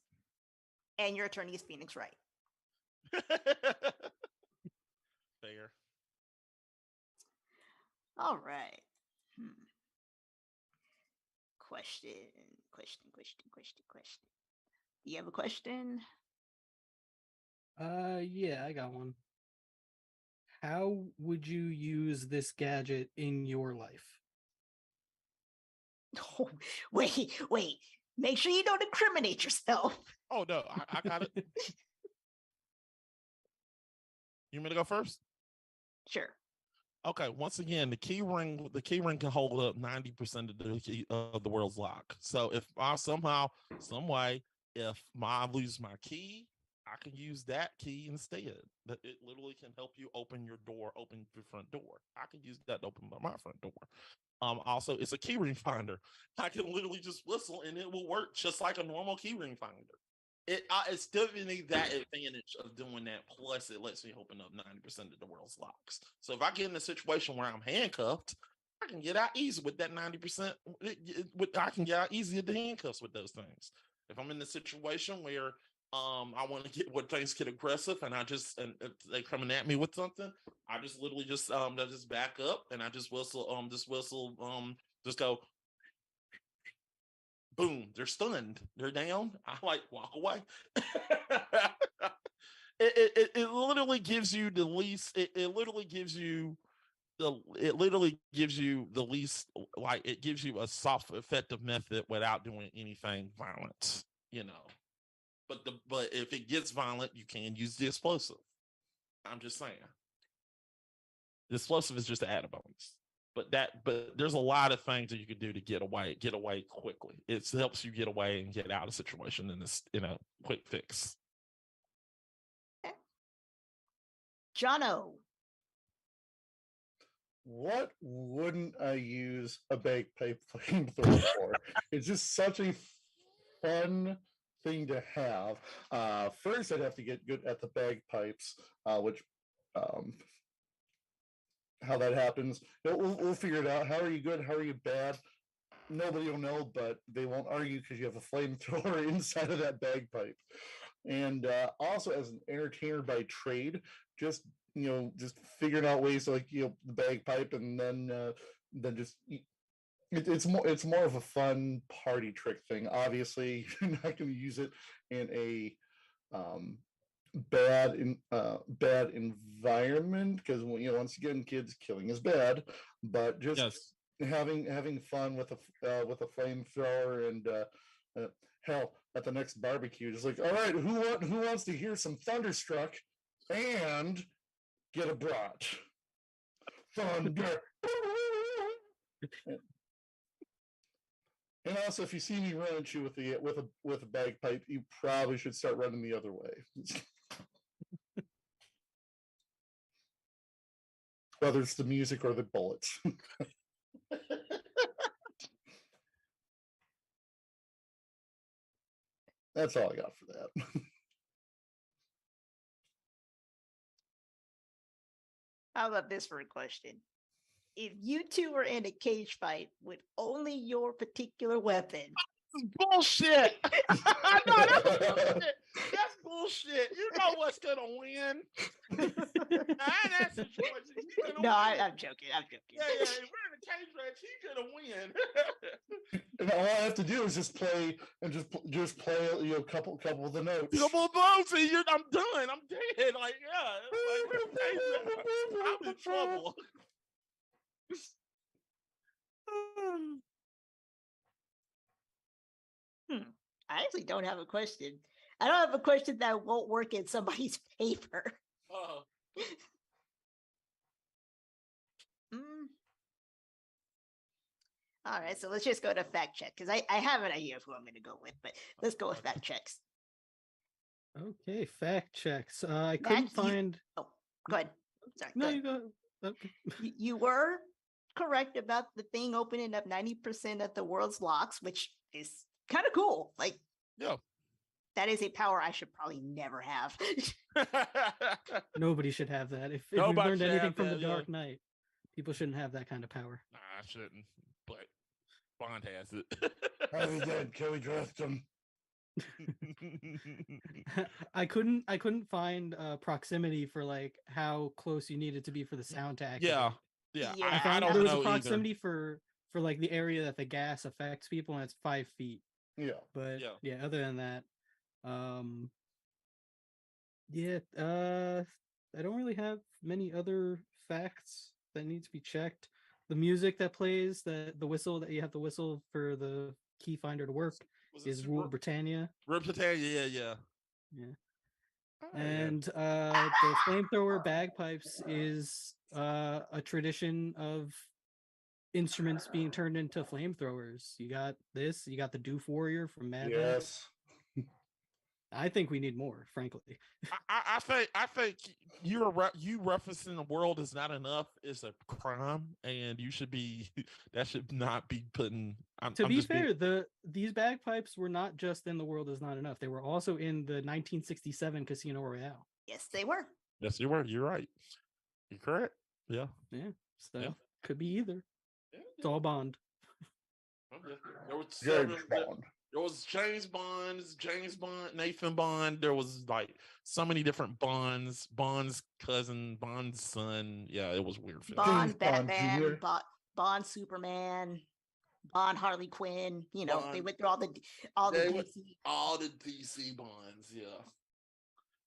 And your attorney is Phoenix Wright. Fair. All right. Question. Do you have a question? Yeah, I got one. How would you use this gadget in your life? Oh, wait. Make sure you don't incriminate yourself. Oh no, I got it. You want me to go first? Sure. Okay. Once again, the key ring can hold up 90% of the world's lock. So if I somehow, some way, if I lose my key, I can use that key instead. That it literally can help you open your front door. I can use that to open my front door. Also, it's a keyring finder. I can literally just whistle and it will work just like a normal keyring finder. It's definitely that advantage of doing that. Plus, it lets me open up 90% of the world's locks. So if I get in a situation where I'm handcuffed, I can get out easy with that 90%. I can get out easy at the handcuffs with those things. If I'm in a situation where I want to get when things get aggressive and if they coming at me with something, I just literally just back up and I just whistle, just go. Boom, they're stunned. They're down. I walk away. it literally gives you the least. It literally gives you the least. Like it gives you a soft, effective method without doing anything violent. But if it gets violent, you can use the explosive. I'm just saying. The explosive is just an added bonus. But there's a lot of things that you can do to get away quickly. It helps you get away and get out of a situation in a quick fix. Okay. Jono. What wouldn't I use a bagpipe flamethrower for? It's just such a fun thing to have. First, I'd have to get good at the bagpipes, which how that happens. We'll figure it out. How are you good? How are you bad? Nobody will know, but they won't argue because you have a flamethrower inside of that bagpipe. And also, as an entertainer by trade, just figuring out ways like the bagpipe, and then just it's more of a fun party trick thing. Obviously, you're not going to use it in a bad environment because once again, kids, killing is bad. But just having fun with a flamethrower and hell, at the next barbecue, just like, all right, who wants to hear some Thunderstruck and get a brat? Thunder. And also, if you see me run at you with a bagpipe, you probably should start running the other way. Whether it's the music or the bullets. That's all I got for that. How about this for a question? If you two were in a cage fight with only your particular weapon. Bullshit. I know that's bullshit. That's bullshit. You know what's gonna win. That situation. No, I'm joking. Yeah. If we're in a cage match, he's gonna win. And all I have to do is just play a couple of the notes. Couple of notes, and I'm done. I'm dead. Like, yeah. I'm in trouble. I actually don't have a question. I don't have a question that won't work in somebody's favor. All right, so let's just go to fact check because I have an idea of who I'm going to go with, but let's go with fact checks. Okay, fact checks. I couldn't find. Oh, go ahead. Sorry. No, you go. Okay. You were correct about the thing opening up 90% of the world's locks, which is kind of cool. Like, yeah, that is a power I should probably never have. Nobody should have that. If we've learned anything from the Dark Knight, people shouldn't have that kind of power. Nah, I shouldn't. But Bond has it. How he dead? Can we draft him? I couldn't find proximity for like how close you needed to be for the sound to activate. Yeah. Yeah, I I found don't there was know a either. proximity for like the area that the gas affects people, and it's 5 feet. Yeah. But Yeah. yeah, other than that, yeah, I don't really have many other facts that need to be checked. The music that plays, the whistle that you have to whistle for the key finder to work Was it is Super Rule Britannia. Britannia? Yeah. Yeah. All right, And the flamethrower bagpipes is a tradition of instruments being turned into flamethrowers. You got this, you got the Doof Warrior from Mad Max. Yes. I think we need more, frankly. I think you referencing the world is not enough is a crime, and you should be that should not be putting. To I'm be just being- fair, these bagpipes were not just in The World Is Not Enough. They were also in the 1967 Casino Royale. yes, they were. yes, you were. You're right. You're correct. Yeah. Yeah, so Yeah. could be either. It's all Bond. There was James seven. Bond. There was James Bond, Nathan Bond. There was like so many different Bonds. Bond's cousin, Bond's son. Yeah, it was weird. Film. Bond, James Bond Batman, Jr.. Bond, Superman, Bond, Harley Quinn. You know, they Bond. went through all the They went- DC. All the DC Bonds. Yeah.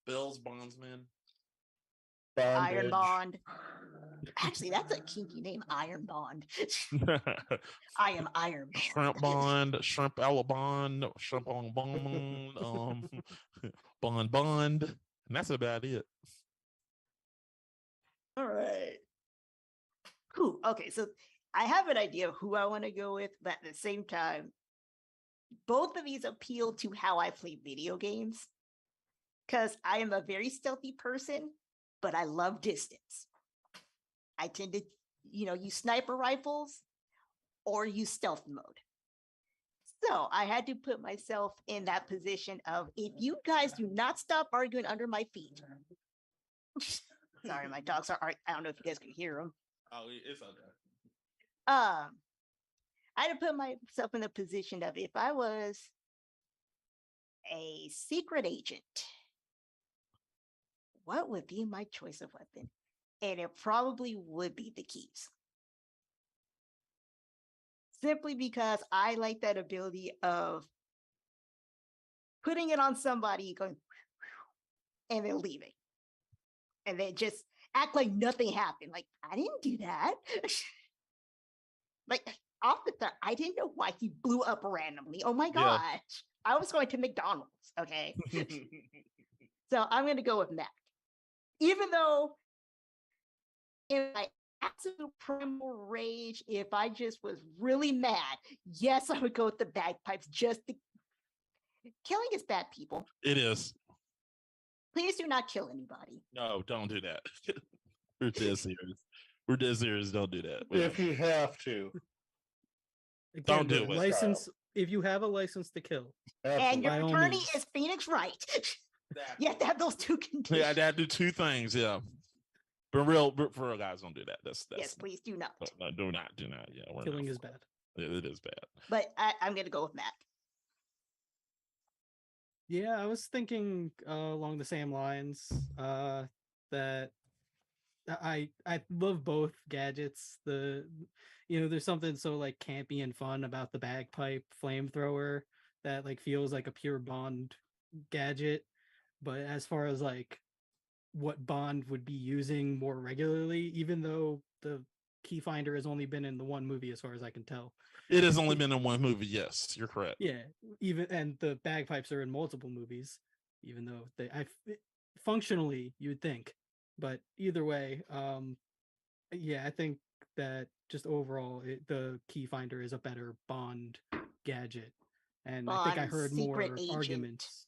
Bill's Bondsman. Iron Bondage. Bond. Actually, that's a kinky name, Iron Bond. I am Iron Bond. Shrimp Bond, Shrimp Ella Bond, Shrimp on Bond, Bond, and that's about it. All right. Who? Okay, so I have an idea of who I want to go with, but at the same time, both of these appeal to how I play video games. Because I am a very stealthy person, but I love distance. I tend to, use sniper rifles or use stealth mode. So I had to put myself in that position of if you guys do not stop arguing under my feet. Sorry, my dogs are. I don't know if you guys can hear them. Oh, it's okay. I had to put myself in the position of if I was a secret agent, what would be my choice of weapon? And it probably would be the keys. Simply because I like that ability of putting it on somebody, going, and then leaving. And then just act like nothing happened. Like, I didn't do that. Like, off the top, I didn't know why he blew up randomly. Oh my gosh. I was going to McDonald's. Okay. So I'm going to go with Mac. Even though in my absolute primal rage, if I just was really mad, yes, I would go with the bagpipes. Killing is bad, people. It is. Please do not kill anybody. No, don't do that. We're dead serious. We're dead serious. Don't do that. If you have to. Again, Don't the do it. license. If you have a license to kill, And your By all attorney means. is Phoenix Wright. You have to have those two conditions. Yeah, that do two things. Yeah, but for real guys, don't do that. That's Yes, please do not. no, do not. Yeah, we're killing not. is bad. It is bad. But I'm going to go with Mac. Yeah, I was thinking along the same lines that I love both gadgets. There's something so like campy and fun about the bagpipe flamethrower that like feels like a pure Bond gadget. But as far as like what Bond would be using more regularly, even though the key finder has only been in the one movie as far as I can tell. It has only been in one movie. Yes, you're correct. Yeah, and the bagpipes are in multiple movies, even though functionally you would think, but either way, yeah, I think that just overall the key finder is a better Bond gadget, and I think I Bond heard more secret agent. arguments.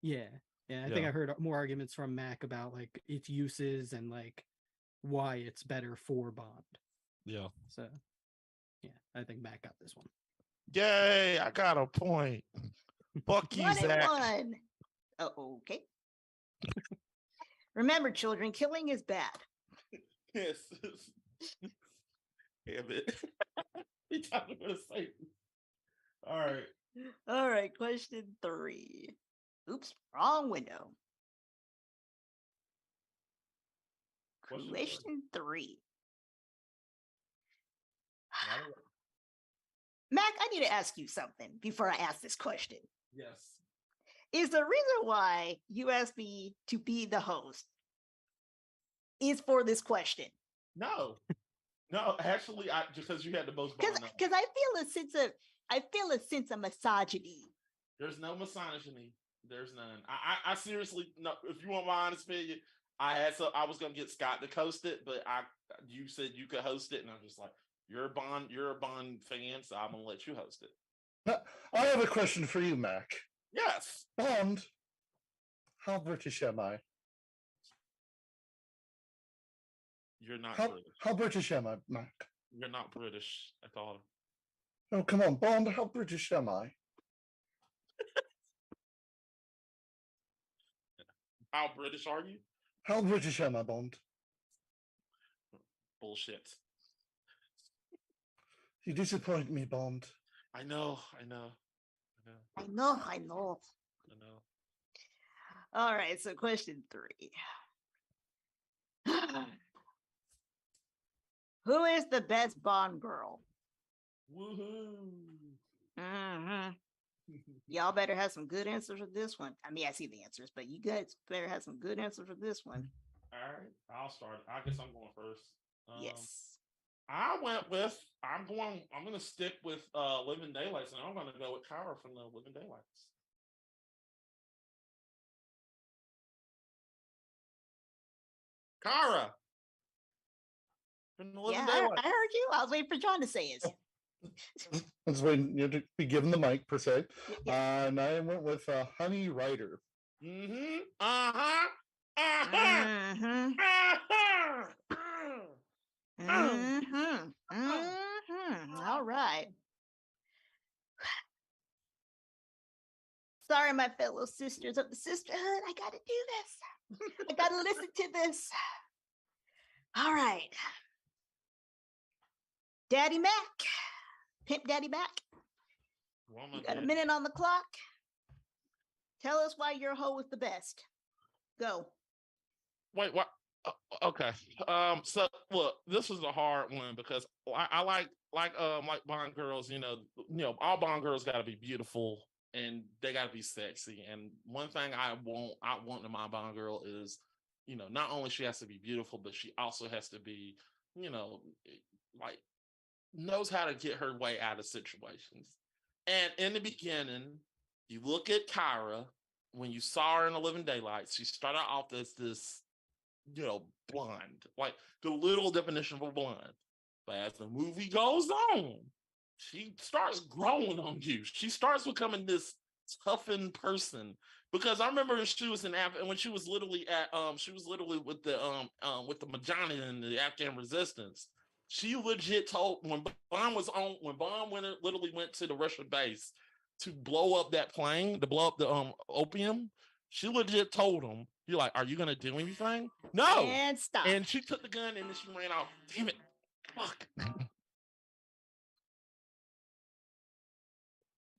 Yeah, I think I heard more arguments from Mac about like its uses and like why it's better for Bond. Yeah. So, yeah, I think Mac got this one. Yay! I got a point. Fuck you, 1 and Zach. 1. Oh, okay. Remember, children, killing is bad. Yes. Damn it. He thought I was gonna say. All right. All right, question 3. Oops, wrong window. Question Question 3. By the way, Mac, I need to ask you something before I ask this question. yes. Is the reason why you asked me to be the host is for this question? No. No, actually, because you had the most Because bond up. I feel a sense of misogyny. There's no misogyny. There's none. I seriously no. If you want my honest opinion, I was gonna get Scott to host it, but you said you could host it, and I'm just like, you're a Bond fan, so I'm gonna let you host it. I have a question for you, Mac. Yes. Bond, how British am I? You're not How, British. how British am I, Mac? You're not British at all. Oh, come on, Bond, how British am I? How British are you? How British am I, Bond? Bullshit. You disappoint me, Bond. I know. I know. All right, so question 3. Who is the best Bond girl? Woohoo. Mm-hmm. Y'all better have some good answers for this one. I mean, I see the answers, but you guys better have some good answers for this one. All right, I'll start. I guess I'm going first. Yes. I'm gonna stick with Living Daylights, and I'm gonna go with Kara from the Living Daylights. Kara from the Living Yeah, I Daylights. heard you. I was waiting for John to say it. I was waiting to be given the mic, per se. Yeah. And I went with Honey Rider. Mm-hmm. Uh-huh. Mm-hmm. All right. Sorry, my fellow sisters of the sisterhood. I got to do this. I got to listen to this. All right. Daddy Mac. Pimp Daddy Mac. You got a minute on the clock. Tell us why your hoe is the best. Go. Wait, what? Okay. So look, this is a hard one because I like Bond girls. You know, all Bond girls got to be beautiful and they got to be sexy. And one thing I want in my Bond girl is, you know, not only she has to be beautiful, but she also has to be, you know, like knows how to get her way out of situations. And in the beginning, you look at Kyra when you saw her in the Living Daylights. She started off as this, you know, blonde, like the little definition of a blonde. But as the movie goes on, she starts growing on you. She starts becoming this toughened person. Because I remember she was when she was literally with the Majani and the Afghan resistance. She legit told when Bond literally went to the Russian base to blow up that plane, to blow up the opium. She legit told him, "You're like, are you gonna do anything?" No. And stop. And she took the gun and then she ran off. Damn it! Fuck.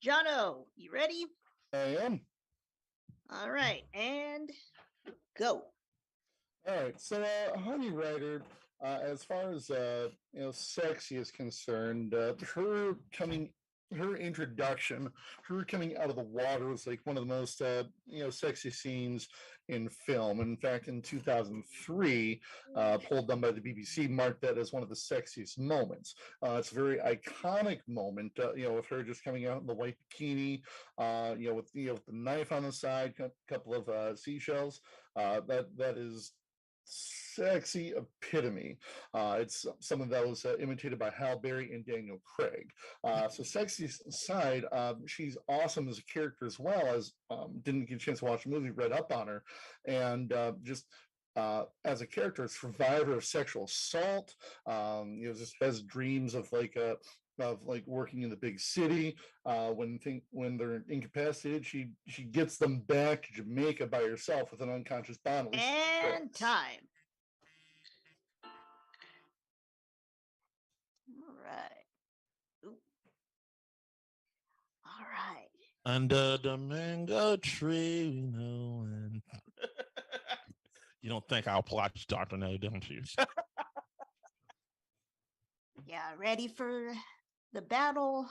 Jono, you ready? I am. All right, and go. All right. So, Honey Rider, as far as sexy is concerned, her introduction, her coming out of the water was like one of the most sexy scenes in film. In fact, in 2003, poll done by the BBC marked that as one of the sexiest moments. It's a very iconic moment, with her just coming out in the white bikini, with the knife on the side, couple of seashells. That is sexy epitome. It's something that was imitated by Hal Berry and Daniel Craig. So sexy aside, she's awesome as a character as well. As didn't get a chance to watch the movie, read up on her, and just as a character, a survivor of sexual assault. Just has dreams of working in the big city. When they're incapacitated, she gets them back to Jamaica by herself with an unconscious Bond. And time. All right. Ooh. All right. Under the mango tree, we know. And you don't think I'll watch Dr. No, don't you? Yeah, ready for the battle,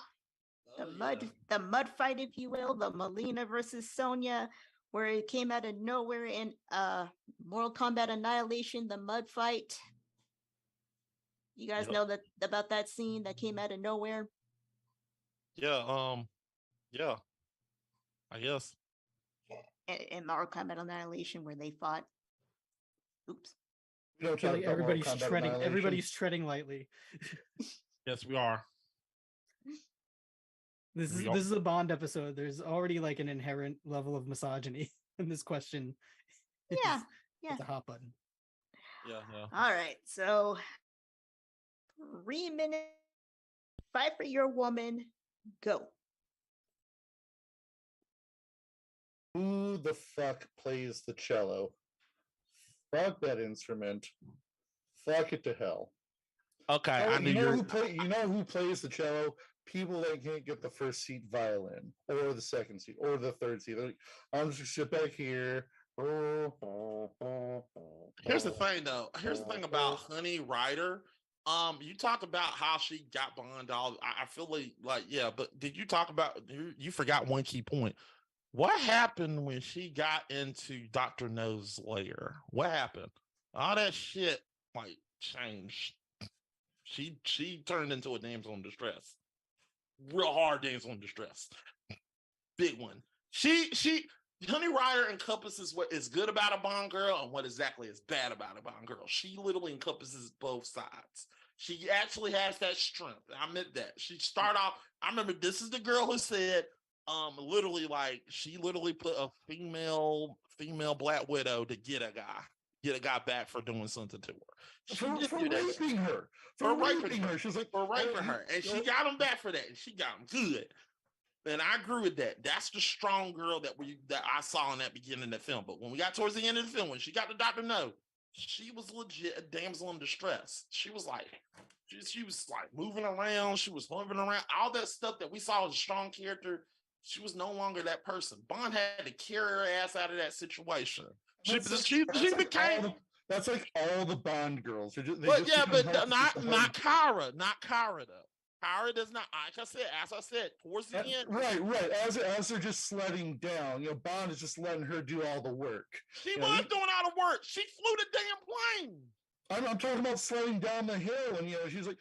the mud fight, if you will, the Melina versus Sonya, where it came out of nowhere in Mortal Kombat Annihilation, the mud fight. You guys Yep. know that about that scene that came out of nowhere? Yeah, yeah. I guess. In Mortal Kombat Annihilation, where they fought. Oops. You know, I feel like everybody's treading lightly. Yes, we are. This We are. is a Bond episode. There's already like an inherent level of misogyny in this question. Yeah, It's a hot button. Yeah. All right, so 3 minutes. Fight for your woman. Go. Who the fuck plays the cello? Fuck that instrument. Fuck it to hell. Okay, Oh, I knew you know you. who plays the cello? People that can't get the first seat violin, or the second seat, or the third seat. They're like, I'm just sit back here. Here's the thing, though. Here's the thing about Honey Rider. You talk about how she got Bond. I feel like yeah, but did you talk about? You forgot one key point. What happened when she got into Dr. No's lair? What happened? All that shit like changed. She turned into a damsel in distress. Real hard damsel in distress. Big one. She Honey Rider encompasses what is good about a Bond girl and what exactly is bad about a Bond girl. She literally encompasses both sides. She actually has that strength. I meant that. She started off, I remember this is the girl who said, literally like she literally put a female Black Widow to get a guy back for doing something to her. For raping her. For raping her. She's like, for raping her. And she got him back for that. And she got him good. And I agree with that. That's the strong girl that I saw in that beginning of the film. But when we got towards the end of the film, when she got the Dr. No, she was legit a damsel in distress. She was like moving around. She was hovering around. All that stuff that we saw as a strong character, she was no longer that person. Bond had to carry her ass out of that situation. She became. That's like all the Bond girls. Not Kara. Not Kara though. Kara does not. As I said, towards the end. Right. As they're just sledding down, Bond is just letting her do all the work. She was doing all the work. She flew the damn plane. I'm talking about sledding down the hill, and he's like,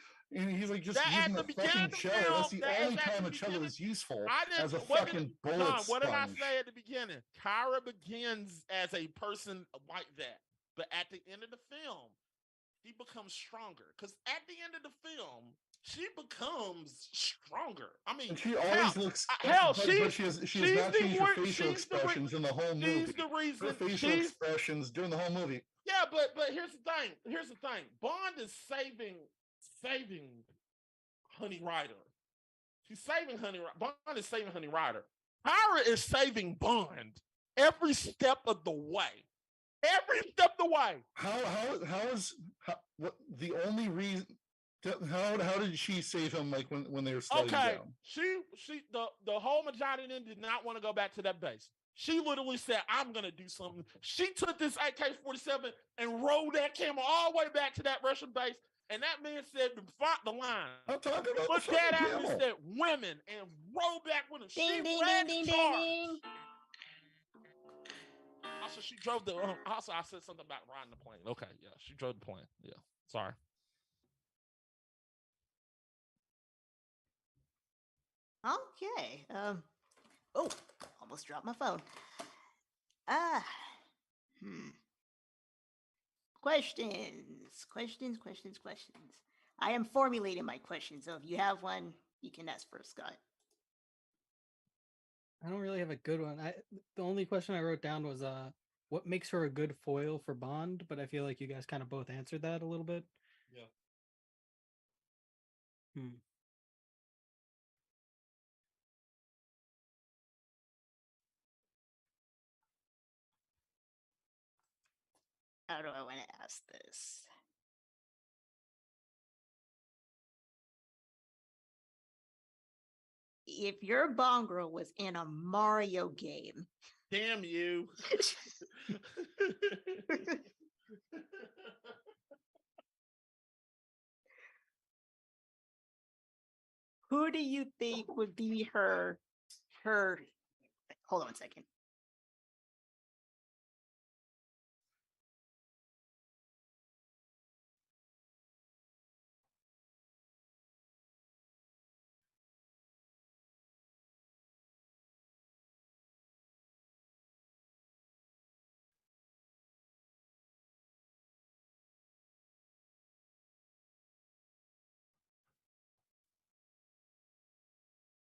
just using the fucking cello. That's the only time a cello is useful as a fucking bullet sponge. What did I say at the beginning? Kara begins as a person like that, but at the end of the film, he becomes stronger. Because at the end of the film, she becomes stronger. I mean, and she always looks. But she has not changed her facial expressions in the whole movie. She's the reason. Her facial expressions during the whole movie. Yeah, but here's the thing. Bond is saving Honey Rider. She's saving Honey Rider. Bond is saving Honey Rider. Kara is saving Bond every step of the way. Every step of the way. What the only reason? How did she save him? Like when they were slowing down? The whole majority of them did not want to go back to that base. She literally said, "I'm gonna do something." She took this AK-47 and rolled that camera all the way back to that Russian base. And that man said, "The line." I'm talking about looked that out and said, "Women," and rolled back with him. Ding, ding, ding, ding, ding. Also, she drove the. Also, I said something about riding the plane. Okay, yeah, she drove the plane. Yeah, sorry. Okay. Almost dropped my phone. Questions. I am formulating my questions, so if you have one, you can ask first, Scott. I don't really have a good one. The only question I wrote down was what makes her a good foil for Bond, but I feel like you guys kind of both answered that a little bit. Yeah. How do I want to ask this? if your Bongro was in a Mario game, Damn you. who do you think would be her? Hold on a second.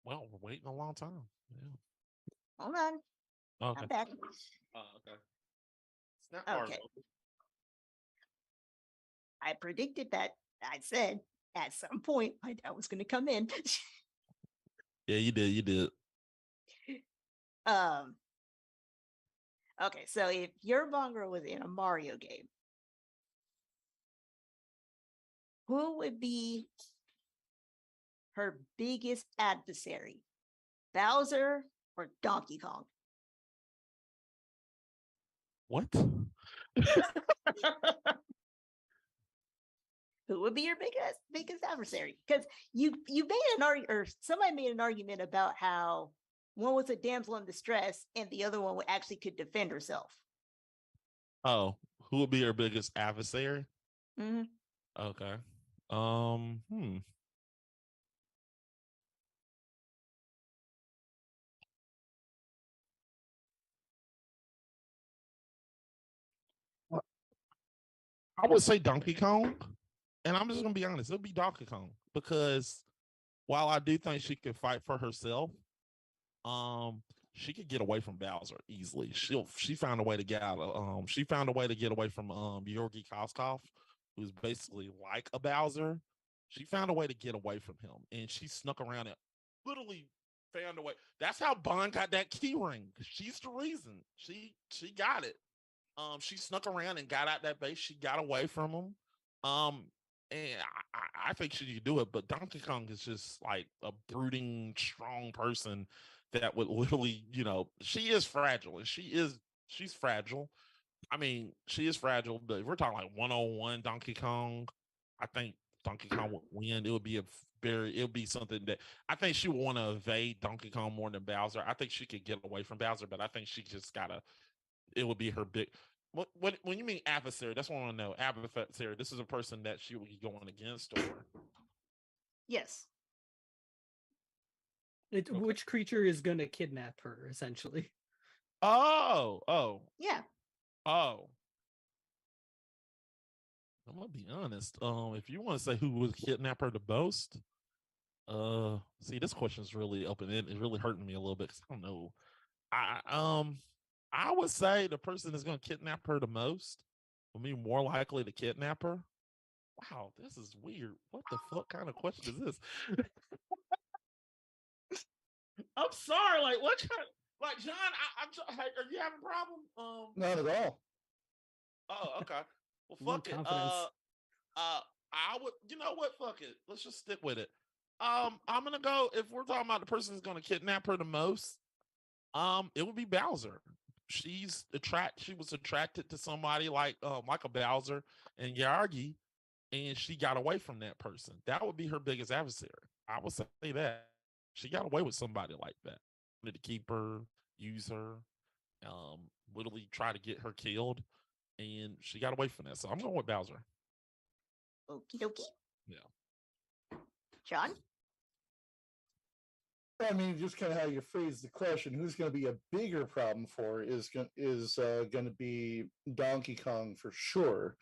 Well, we're waiting a long time. Yeah. Hold on. Okay. I'm back. Oh, okay. Snap bars Okay. open. I predicted that. I said at some point my dad was going to come in. Yeah, you did. You did. Okay, so if your Bongro was in a Mario game, who would be her biggest adversary? Bowser or Donkey Kong? What? Who would be your biggest adversary? Because you made an argument, or somebody made an argument about how one was a damsel in distress and the other one actually could defend herself. Oh, who would be your biggest adversary? Mm-hmm. Okay. I would say Donkey Kong. And I'm just gonna be honest, it'll be Donkey Kong because while I do think she could fight for herself, she could get away from Bowser easily. She found a way to get out of she found a way to get away from Georgi Koskov, who's basically like a Bowser. She found a way to get away from him, and she snuck around it. Literally found a way. That's how Bond got that key ring. She's the reason. She got it. She snuck around and got out that base. She got away from him. And I think she could do it, but Donkey Kong is just like a brooding, strong person that would literally, she is fragile, and she's fragile. I mean, she is fragile, but if we're talking like 101 Donkey Kong, I think Donkey Kong would win. It would be something that I think she would want to evade Donkey Kong more than Bowser. I think she could get away from Bowser, but I think she just it would be her big. What when you mean adversary? That's what I want to know. Adversary. This is a person that she would be going against, or Yes. Okay. Which creature is going to kidnap her, essentially? Oh. Yeah. Oh. I'm gonna be honest. If you want to say who would kidnap her the most, see, this question is really open. It's really hurting me a little bit because I don't know. I would say the person that's going to kidnap her the most will be more likely to kidnap her. Wow, this is weird. What the fuck kind of question is this? I'm sorry. Like, what kind? Like, John, are you having a problem? Not at all. Oh, okay. Well, More fuck it. confidence. I would. You know what? Fuck it. Let's just stick with it. I'm gonna go. If we're talking about the person who's going to kidnap her the most, it would be Bowser. She was attracted to somebody like a Bowser and Yargi, and she got away from that person. That would be her biggest adversary. I would say that she got away with somebody like that. Wanted to keep her, use her, literally try to get her killed, and she got away from that. So I'm going with Bowser. Okie dokie. Yeah. John? I mean, just kind of how you phrase the question, who's going to be a bigger problem for is going to be Donkey Kong for sure,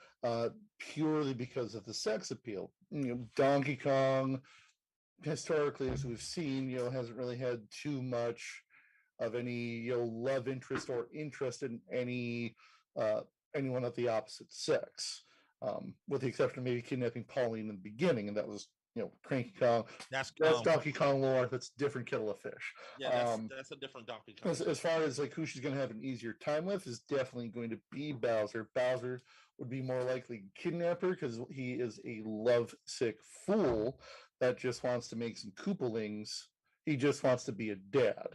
purely because of the sex appeal. Donkey Kong, historically, as we've seen, hasn't really had too much of any love interest or interest in anyone of the opposite sex, with the exception of maybe kidnapping Pauline in the beginning, and that was Cranky Kong. That's Donkey Kong lore. That's a different kettle of fish. Yeah, that's a different Donkey Kong. As far as like who she's going to have an easier time with is definitely going to be Bowser. Bowser would be more likely kidnapper because he is a lovesick fool that just wants to make some Koopalings He just wants to be a dad.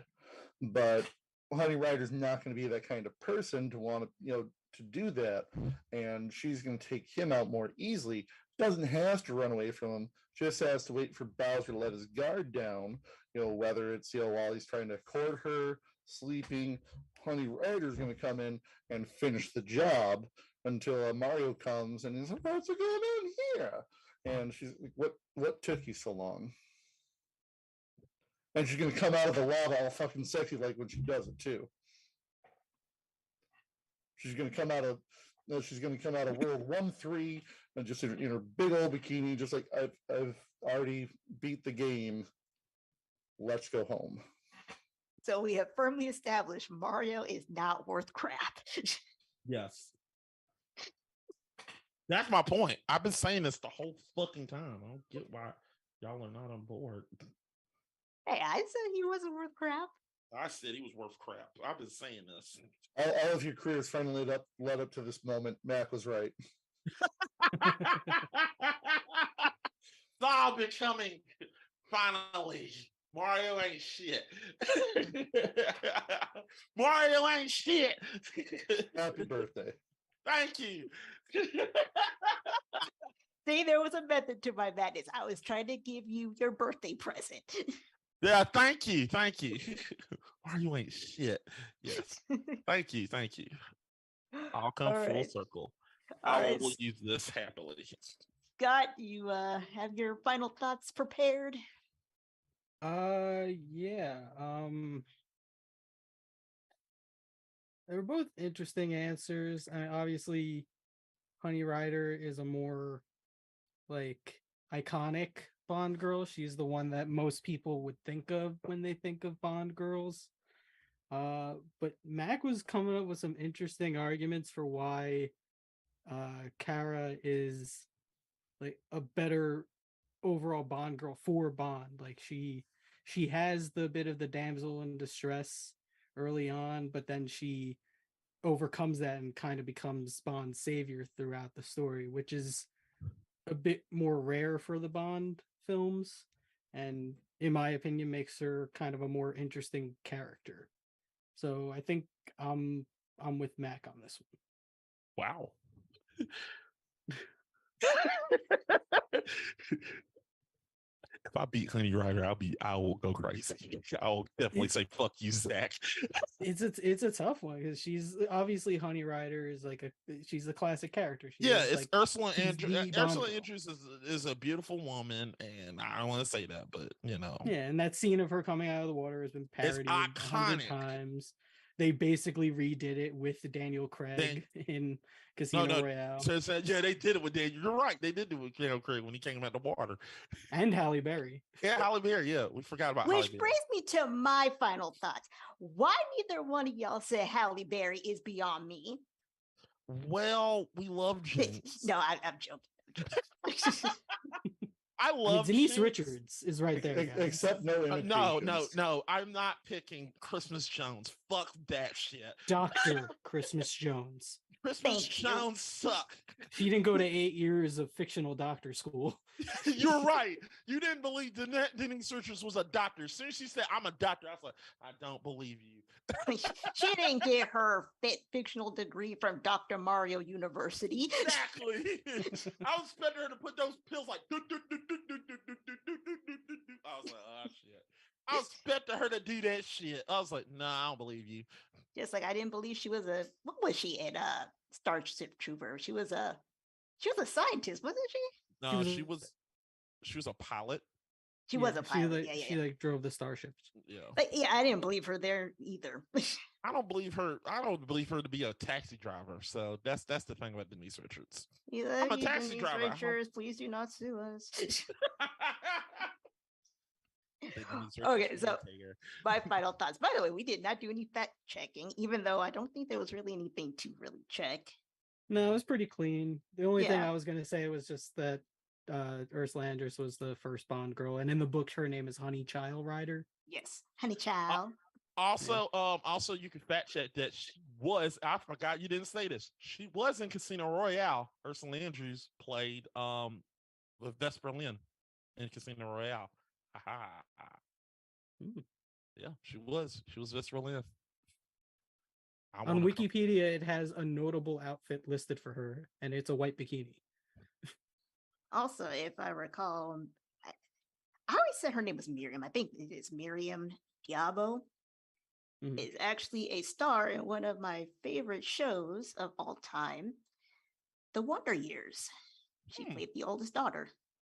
But Honey Rider's not going to be that kind of person to want to, to do that. And she's going to take him out more easily. Doesn't have to run away from him, just has to wait for Bowser to let his guard down, whether it's, while he's trying to court her, sleeping. Honey Rider's going to come in and finish the job until Mario comes and he's like, what's going on here? And she's like, what took you so long? And she's going to come out of the lava all fucking sexy like when she does it too. She's going to come out of World 1-3 and just in her big old bikini, just like I've already beat the game. Let's go home. So we have firmly established Mario is not worth crap. Yes. That's my point. I've been saying this the whole fucking time. I don't get why y'all are not on board. Hey, I said he wasn't worth crap. I said he was worth crap. I've been saying this. All of your careers finally led up to this moment. Mac was right. It's all becoming finally. Mario ain't shit. Mario ain't shit. Happy birthday. Thank you. See, there was a method to my madness. I was trying to give you your birthday present. Yeah, thank you. Mario ain't shit. Yes. Thank you. I'll come full circle. I will use this happily. Scott, you have your final thoughts prepared? Yeah. They were both interesting answers. I mean, obviously, Honey Rider is a more like iconic Bond girl. She's the one that most people would think of when they think of Bond girls. But Mac was coming up with some interesting arguments for why Kara is like a better overall Bond girl for Bond. Like she has the bit of the damsel in distress early on, but then she overcomes that and kind of becomes Bond's savior throughout the story, which is a bit more rare for the Bond films, and in my opinion makes her kind of a more interesting character. So I think I'm with Mac on this one. Wow. If I beat Honey Rider, I will go crazy. I'll definitely say fuck you, Zach. It's a tough one because she's obviously Honey Rider is like she's a classic character. It's like, Ursula she's Andrews. the Ursula Bond Andrews is a beautiful woman, and I don't want to say that, but Yeah, and that scene of her coming out of the water has been parodied 100 times. They basically redid it with Daniel Craig in Casino Royale. So yeah, they did it with Daniel. You're right. They did it with Daniel Craig when he came out the water. And Halle Berry. Yeah, Halle Berry. Yeah, we forgot about Which Halle Berry. brings me to my final thoughts. Why neither one of y'all said Halle Berry is beyond me? Well, we love Jinx. No, I'm joking. I love Denise Jinx. Richards is right there. Guys. Except no imitations. No. I'm not picking Christmas Jones. Fuck that shit. Dr. Christmas Jones. Christmas Jones suck. She didn't go to 8 years of fictional doctor school. You're right. You didn't believe Denise Richards was a doctor. As soon as she said, I'm a doctor, I was like, I don't believe you. She didn't get her fictional degree from Dr. Mario University. Exactly. I was expecting her to put those pills like. I was like, oh shit. I was expecting her to do that shit. I was like, nah, I don't believe you. Just like I didn't believe she was what was she in Starship Trooper? She was a scientist, wasn't she? No, she was a pilot. She was a pilot. She drove the starships. Yeah. But yeah, I didn't believe her there either. I don't believe her to be a taxi driver. So that's the thing about Denise Richards. I'm a taxi driver. Richards, please do not sue us. Okay, so my final thoughts. By the way, we did not do any fact checking, even though I don't think there was really anything to really check. No, it was pretty clean. The only thing I was going to say was just that Ursula Andress was the first Bond girl, and in the book, her name is Honey Child Rider. Yes, Honey Child. Also, you can fact check that she was. I forgot you didn't say this. She was in Casino Royale. Ursula Andrews played with Vesper Lynn in Casino Royale. Hmm. Yeah, she was. She was visceral in. On Wikipedia, it has a notable outfit listed for her, and it's a white bikini. Also, if I recall, I always said her name was Miriam. I think it is Miriam Diabo. Mhm. Is actually a star in one of my favorite shows of all time, The Wonder Years. She played the oldest daughter.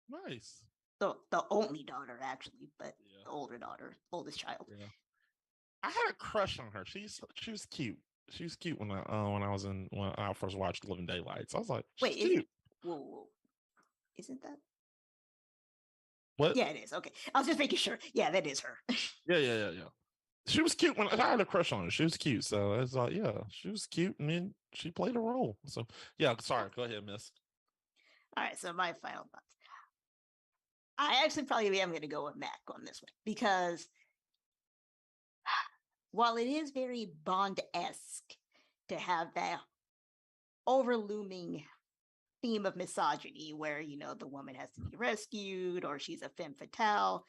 Nice. The only daughter, actually, but Yeah. the older daughter, oldest child. Yeah. I had a crush on her. She was cute. She was cute when I first watched Living Daylights. I was like, she's Wait, cute. whoa. Isn't that? What? Yeah, it is. Okay. I was just making sure. Yeah, that is her. Yeah. She was cute when I had a crush on her. She was cute. So I was like, yeah, she was cute. And then she played a role. So yeah, sorry. Go ahead, miss. All right. So my final thoughts. I actually probably am going to go with Mac on this one because while it is very Bond-esque to have that overlooming theme of misogyny where, you know, the woman has to be rescued or she's a femme fatale,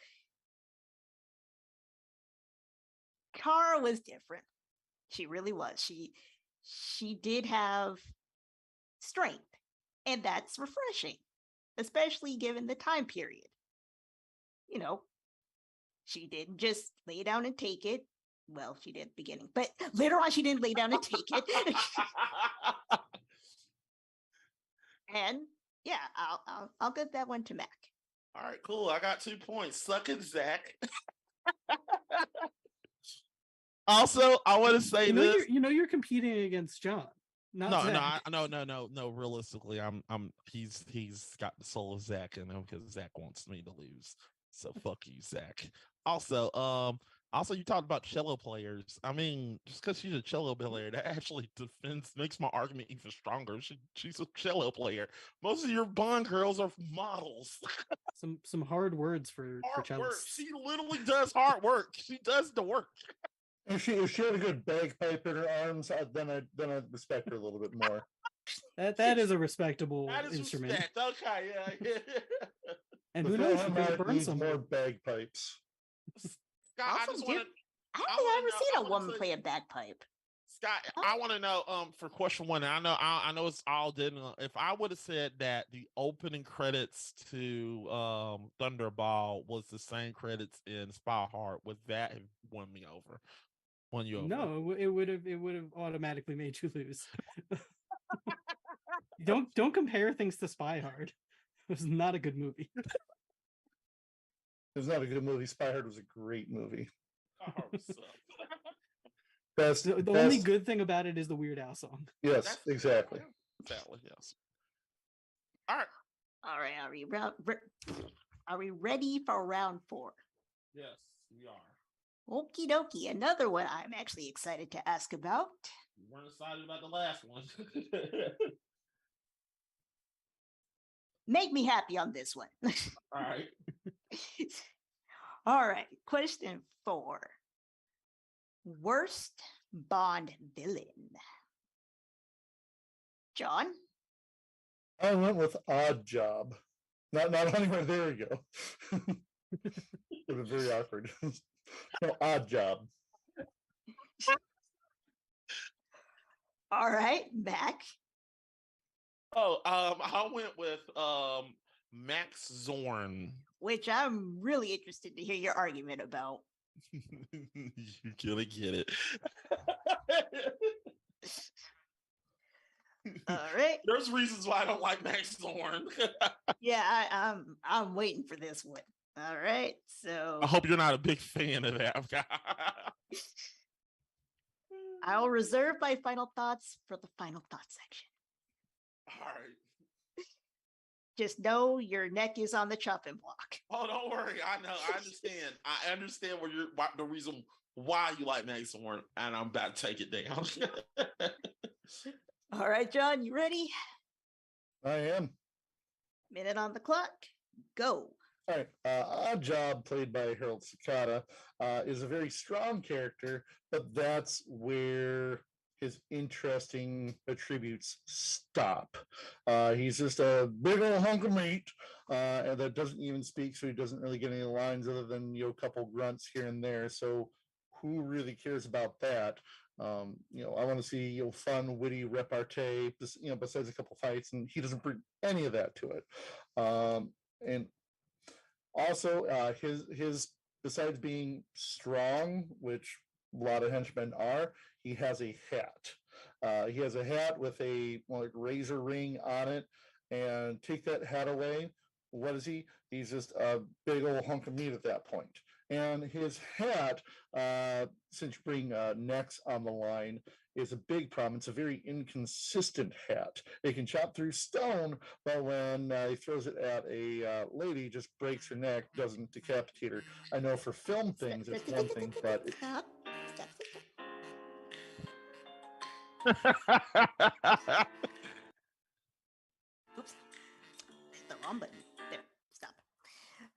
Kara was different. She really was. She did have strength, and that's refreshing, especially given the time period. You know, she didn't just lay down and take it. Well, she did at the beginning, but later on she didn't lay down and take it. And yeah, I'll give that one to Mac. All right, cool. I got 2 points. Sucking Zach. Also, I want to say You're competing against John. Zach. No. Realistically, he's got the soul of Zach in him because Zach wants me to lose. So fuck you, Zach. Also, you talked about cello players. I mean, just because she's a cello player, that actually makes my argument even stronger. She's a cello player. Most of your Bond girls are models. Some hard words for Hard work. cellists. She literally does hard work. She does the work. If she had a good bagpipe in her arms, then I'd respect her a little bit more. That is a respectable That is instrument. respect. Okay, yeah. And The who knows, she could Philharmonic burn needs some. more bagpipes. Scott, I just want to. I don't think I've ever seen a woman play a bagpipe. Scott, I want to know for question one. And I know it's all didn't. If I would have said that the opening credits to Thunderball was the same credits in Spy Hard, would that have won me over? Won you over? No, it would have automatically made you lose. Don't compare things to Spy Hard. It was not a good movie. It was not a good movie. Spy Hard was a great movie. Spy Hard was Best. The only good thing about it is the Weird Al song. Yes, exactly. Exactly. Yes. All right. All right. Are we ready for round 4? Yes, we are. Okie dokie. Another one I'm actually excited to ask about. We weren't excited about the last one. Make me happy on this one. All right. All right. Question 4. Worst Bond villain. John? I went with Odd Job. Not anywhere. There we go. It was very awkward. No, Odd Job. All right, Mac. Oh, I went with Max Zorn. Which I'm really interested to hear your argument about. You're gonna get it. All right. There's reasons why I don't like Max Zorn. Yeah, I'm waiting for this one. All right. So I hope you're not a big fan of that guy. I'll reserve my final thoughts for the final thoughts section. All right. Just know your neck is on the chopping block. Oh, don't worry. I know. I understand. I understand the reason why you like Max Zorn, and I'm about to take it down. All right, John, you ready? I am. Minute on the clock. Go. All right. Odd Job, played by Harold Sakata, is a very strong character, but that's where his interesting attributes stop. He's just a big old hunk of meat, and that doesn't even speak, so he doesn't really get any lines other than a couple grunts here and there. So who really cares about that? I want to see fun, witty repartee, besides a couple fights, and he doesn't bring any of that to it. And also, his besides being strong, which a lot of henchmen are, he has a hat. He has a hat with a razor ring on it, and take that hat away. What is he? He's just a big old hunk of meat at that point. And his hat, since you bring necks on the line, is a big problem. It's a very inconsistent hat. It can chop through stone, but when he throws it at a lady, just breaks her neck, doesn't decapitate her. I know for film things it's one thing, but Oops. Hit the wrong button. There. Stop.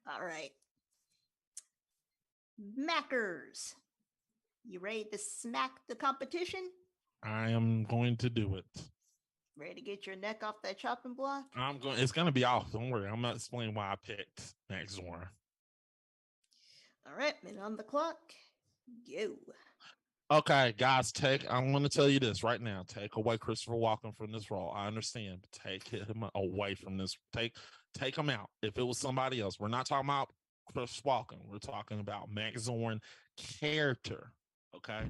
All right. Mackers. You ready to smack the competition? I am going to do it. Ready to get your neck off that chopping block? It's going to be off. Don't worry. I'm not explaining why I picked Max Zorn. All right. Minute on the clock. Go. Okay, guys, I'm going to tell you this right now. Take away Christopher Walken from this role. I understand, but take him away from this. Take him out. If it was somebody else, we're not talking about Chris Walken. We're talking about Max Zorn character. Okay.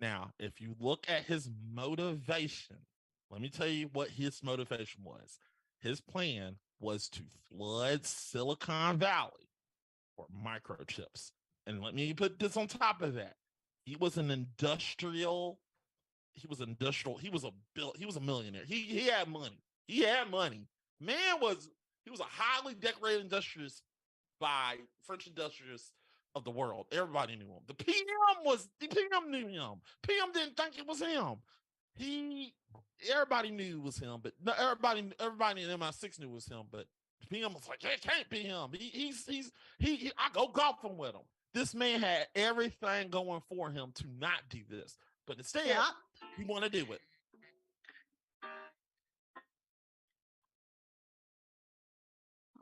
Now, if you look at his motivation, let me tell you what his motivation was. His plan was to flood Silicon Valley for microchips. And let me put this on top of that. He was a millionaire. He had money. He was a highly decorated industrialist by French industrialists of the world. Everybody knew him. The PM knew him. PM didn't think it was him. Everybody knew it was him, but no, everybody in MI6 knew it was him, but PM was like, it can't be him. I go golfing with him. This man had everything going for him to not do this, but instead he wanted to do it.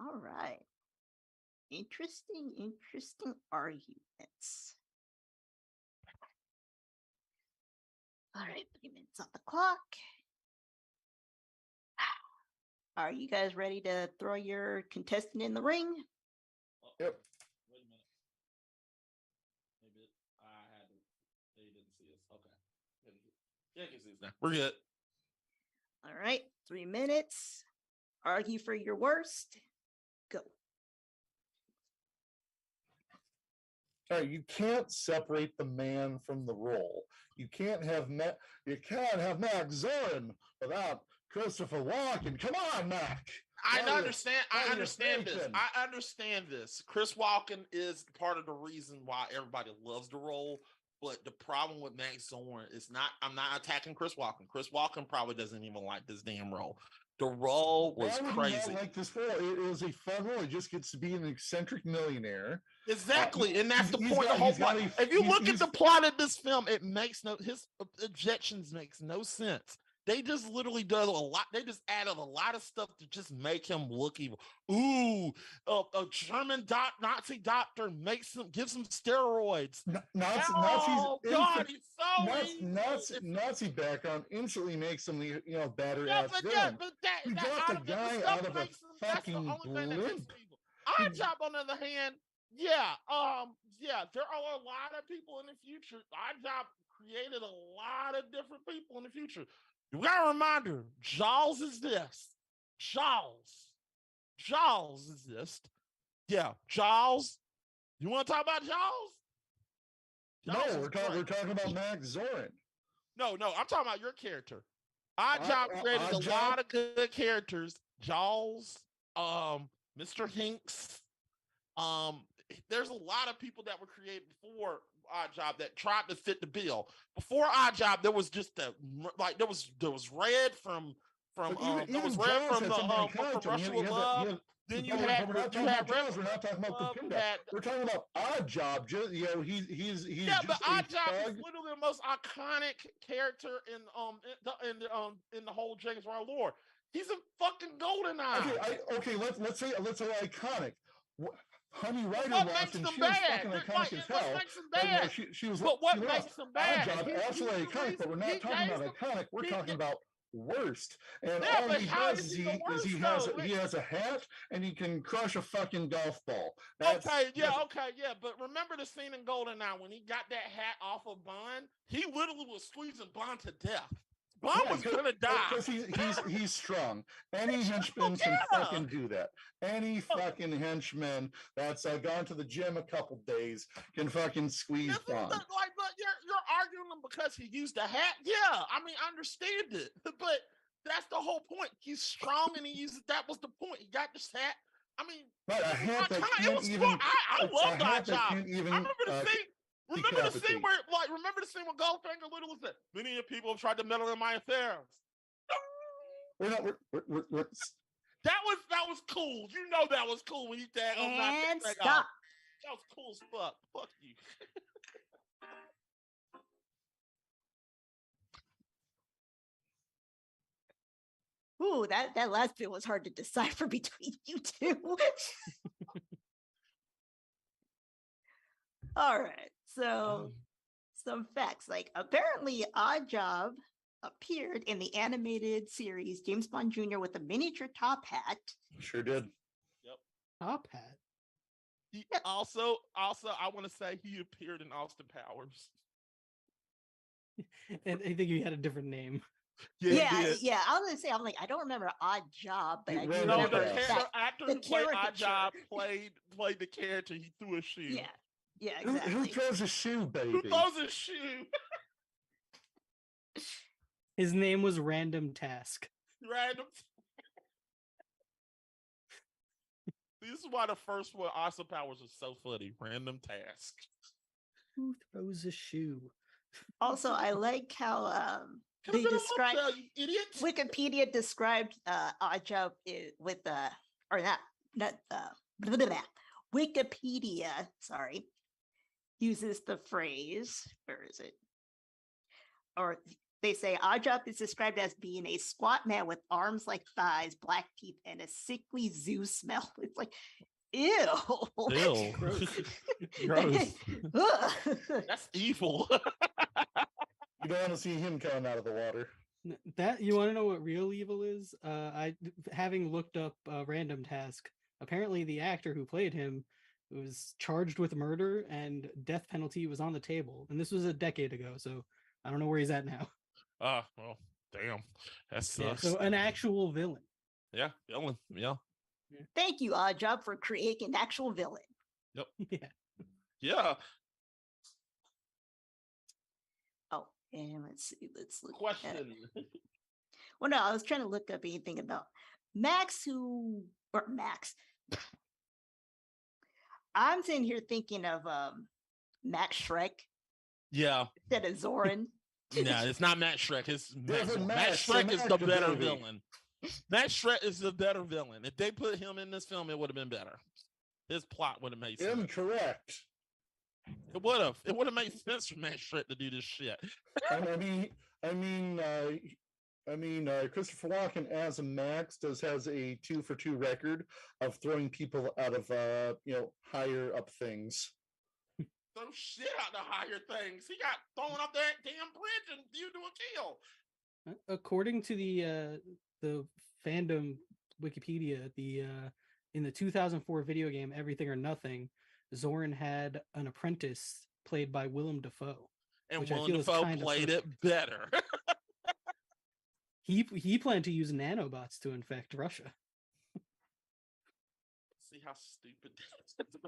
All right. Interesting arguments. All right, 3 minutes on the clock. Are you guys ready to throw your contestant in the ring? Yep. Wait a minute. Maybe they didn't see us. Okay. Yeah, I can see us now. We're good. All right, 3 minutes. Argue for your worst. Go. All right, you can't separate the man from the role. You can't have Max Zorn without Christopher Walken. Come on, Mac. I understand this. Chris Walken is part of the reason why everybody loves the role. But the problem with Max Zorn is I'm not attacking Chris Walken. Chris Walken probably doesn't even like this damn role. The role was crazy. Like this role, it was a fun role. He just gets to be an eccentric millionaire. Exactly, and that's the point. The whole plot. If you look at the plot of this film, his objections makes no sense. They just literally did a lot. They just added a lot of stuff to just make him look evil. Ooh, a German Nazi doctor gives him steroids. Nazi background instantly makes him better villain. You got the guy out of a fucking blimp. Oddjob, on the other hand, there are a lot of people in the future. Oddjob created a lot of different people in the future. You got a reminder, Jaws is this. Jaws is this. Yeah, Jaws. You want to talk about Jaws? No, we're talking about Max Zorn. No, I'm talking about your character. Oddjob created a lot of good characters. Jaws, Mr. Hinks. There's a lot of people that were created before Oddjob that tried to fit the bill. Before Oddjob, there was just there was Red from from But that was even read Jaws from had the some from iconic. Russia with Love. Then you had we're not talking about Jaws. We're not talking about Love Kapinda. had We're talking about Odd Job. He's yeah, but just a Odd Job is thug. literally the most iconic character in the whole James Bond lore. He's a fucking golden eye. Okay. Let's say iconic. Honey Rider what lost, makes and them she was bad? fucking iconic What as hell. makes them But, bad? she was. But what she makes lost. them bad? Odd Job, absolutely iconic, but we're not talking about iconic. We're talking about worst. And yeah, all but he how does is is he the worst, he has a hat and he can crush a fucking golf ball. Okay, yeah. But remember the scene in GoldenEye when he got that hat off of Bond? He literally was squeezing Bond to death. Bond was gonna die because he's strong. Any henchman can fucking do that. Any fucking henchman that's gone to the gym a couple days can fucking squeeze Bond. But you're arguing him because he used a hat. Yeah, I mean I understand it, but that's the whole point. He's strong and he uses. That was the point. He got this hat. I mean, but a hat that it can't was even. fun. I love that job. Can't even, I remember the scene where Goldfinger literally said, "Many people have tried to meddle in my affairs." We're not. That was cool. You know that was cool when he tagged on that. And stop. That was cool as fuck. Fuck you. Ooh, that last bit was hard to decipher between you two. All right, so some facts. Like apparently, Odd Job appeared in the animated series James Bond Jr. with a miniature top hat. Sure did. Yep. Top hat. He also, I want to say he appeared in Austin Powers. And I think he had a different name. Yeah. I was gonna say, I'm like, I don't remember Odd Job, but I do No, remember the actor the who played Odd caricature. Job played the character. He threw a shoe. Yeah, exactly. Who throws a shoe, baby? Who throws a shoe? His name was Random Task. Random. This is why the first one, Austin Powers, is so funny. Random Task. Who throws a shoe? Also, I like how they describe Wikipedia described Odd Job with or not blah, blah, blah. Wikipedia, sorry, uses the phrase, where is it? Or they say Odd Job is described as being a squat man with arms like thighs, black teeth, and a sickly zoo smell. It's like, ew. Ew. Gross. That's evil. You don't want to see him coming out of the water. That you want to know what real evil is? Having looked up Random Task, apparently the actor who played him was charged with murder and death penalty was on the table. And this was a decade ago, so I don't know where he's at now. Well, damn. That sucks. So an actual villain. Yeah, villain. Yeah. Thank you, Odd Job, for creating an actual villain. Yep. Yeah. Yeah. Oh, and let's look. Question. Well, no, I was trying to look up anything about Max. I'm sitting here thinking of Max Shrek. Yeah. Instead of Zoran. No, it's not Matt Shrek. It's Matt Max Shrek is the better baby. villain. Matt Shrek is the better villain. If they put him in this film, it would have been better. His plot would have made sense. Incorrect. It would have. It would have made sense for Matt Shrek to do this shit. I mean, Christopher Walken as a Max has a 2-for-2 record of throwing people out of higher up things. Throw shit out the higher things. He got thrown off that damn bridge and due to a kill. According to the fandom Wikipedia, in the 2004 video game Everything or Nothing, Zoran had an apprentice played by Willem Dafoe. And Willem Dafoe played it better. He planned to use nanobots to infect Russia. See how stupid that is.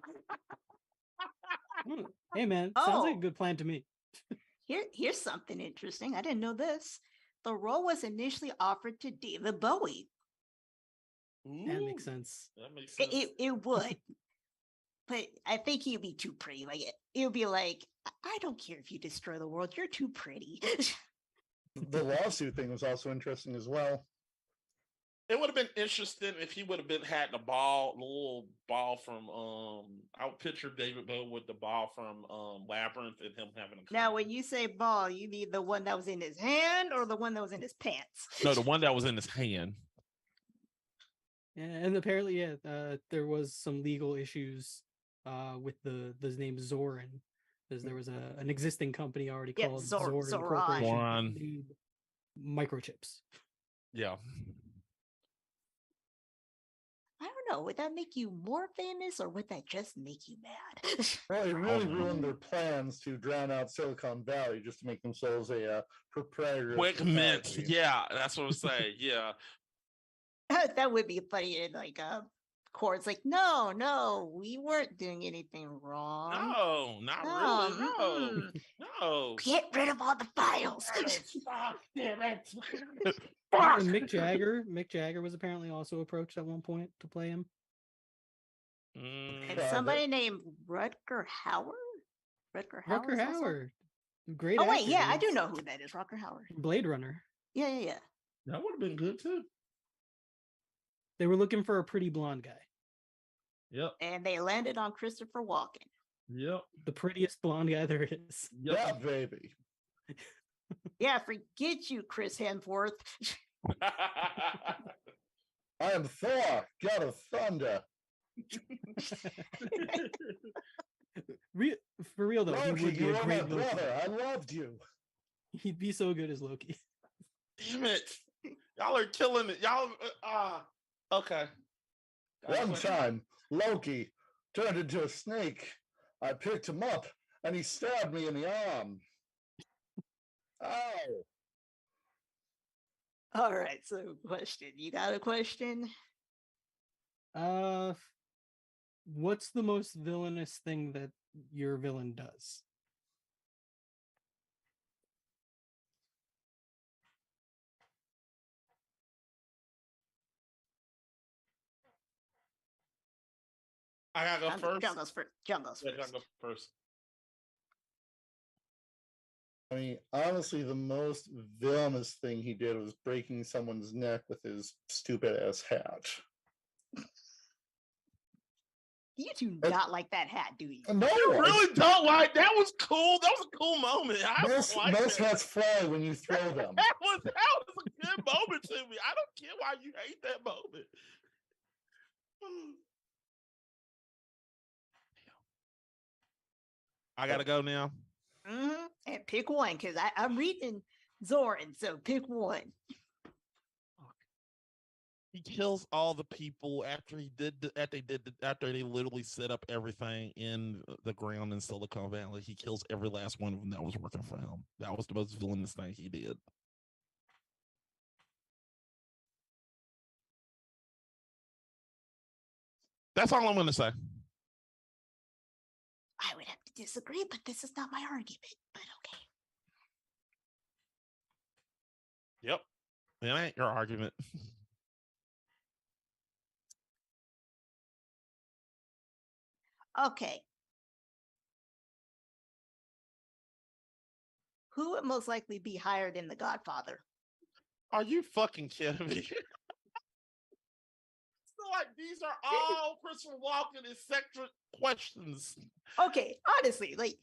Hey man, sounds like a good plan to me. Here's something interesting. I didn't know this. The role was initially offered to David Bowie. That makes sense. That makes sense. It would. But I think he'd be too pretty. Like it would be like, I don't care if you destroy the world. You're too pretty. The lawsuit thing was also interesting as well. It would have been interesting if he would have had the little ball from I would picture David Bowie with the ball from Labyrinth and him having a Now, when you say ball, you mean the one that was in his hand or the one that was in his pants? No, the one that was in his hand. Yeah, and apparently, there was some legal issues with the name Zoran, because there was an existing company already Yeah, called Zoran. Zoran Corporation that Zoran. made microchips. Yeah. I don't know. Would that make you more famous or would that just make you mad? Well, it really know. ruined their plans to drown out Silicon Valley just to make themselves a proprietor. of Quick mint. technology. Yeah, that's what I'm saying. Yeah. That would be funny in like courts. Like, no, we weren't doing anything wrong. No, not No, really. No. mm-mm. No. Get rid of all the files. Fuck, damn it. And Mick Jagger was apparently also approached at one point to play him. And Yeah, somebody named Rutger Hauer. Rutger Hauer. Rutger is also- Hauer, great. Oh wait, actor. yeah, I He do was know who that is. Rutger Hauer. Blade Runner. Yeah. That would have been good too. They were looking for a pretty blonde guy, Yep. And they landed on Christopher Walken. Yep. the prettiest blonde guy there is. Yeah, baby. Yeah, forget you, Chris Hemsworth. I am Thor, god of thunder. For real though, he Loki, would be you a are my great Loki. brother. I loved you. He'd be so good as Loki. Damn it. Y'all are killing it. Y'all okay. One time, Loki turned into a snake. I picked him up and he stabbed me in the arm. Ow. All right, so question. You got a question? What's the most villainous thing that your villain does? I gotta go first. John goes first. John goes Yeah, first. John go first. I mean, honestly, the most villainous thing he did was breaking someone's neck with his stupid ass hat. You do not like that hat, do you? No, You really don't like that? Was cool. That was a cool moment. I liked most it. hats fly when you throw them. That was a good moment to me. I don't care why you hate that moment. I gotta go now. Mm-hmm. And pick one, because I'm reading Zoran, so pick one. He kills all the people after they literally set up everything in the ground in Silicon Valley. He kills every last one of them that was working for him. That was the most villainous thing he did. That's all I'm going to say. I would have to disagree, but this is not my argument. But okay. Yep. That ain't your argument. Okay. Who would most likely be higher than the Godfather? Are you fucking kidding me? So like these are all Christopher Walken eccentric questions. Okay, honestly, like,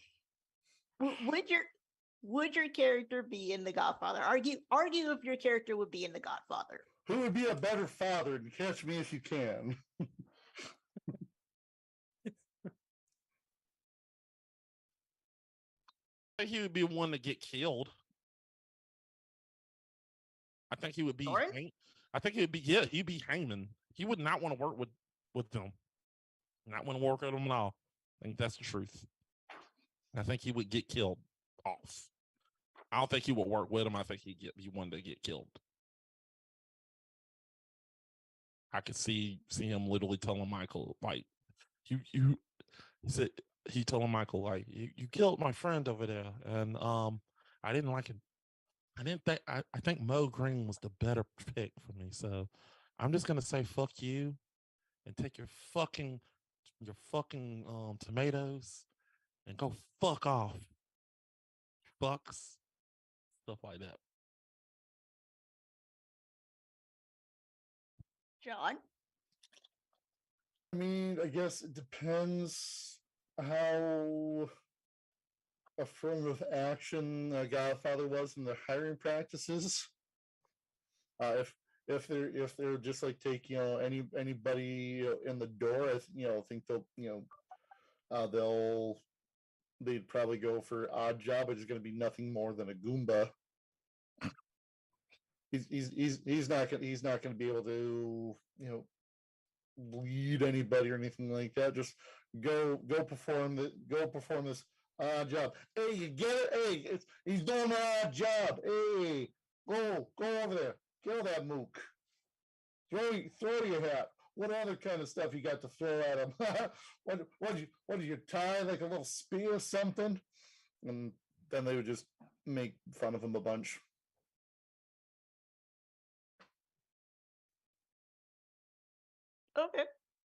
would your character be in the Godfather? Argue if your character would be in the Godfather. Who would be a better father? And catch me if you can. I think he would be one to get killed. I think he would be. Soren? I think he'd be. Yeah, he'd be hangman. He would not want to work with them. Not want to work with them at all. I think that's the truth. I think he would get killed off. I don't think he would work with him. I think he wanted to get killed. I could see him literally telling Michael, like, he said he told Michael, like, you killed my friend over there, and I didn't like it. I think Mo Green was the better pick for me. So I'm just gonna say fuck you and take your fucking tomatoes and go fuck off. Fucks. Stuff like that. John? I mean, I guess it depends how affirmative action Godfather was in their hiring practices. If they're just like take anybody in the door, I think they'd probably go for Odd Job, which is going to be nothing more than a Goomba. He's not going to be able to lead anybody or anything like that. Just go perform this odd job. Hey, you get it? Hey, he's doing an odd job. Hey, go over there, kill that mook. Throw your hat. What other kind of stuff you got to throw at him? what did you tie like a little spear or something? And then they would just make fun of him a bunch. Okay.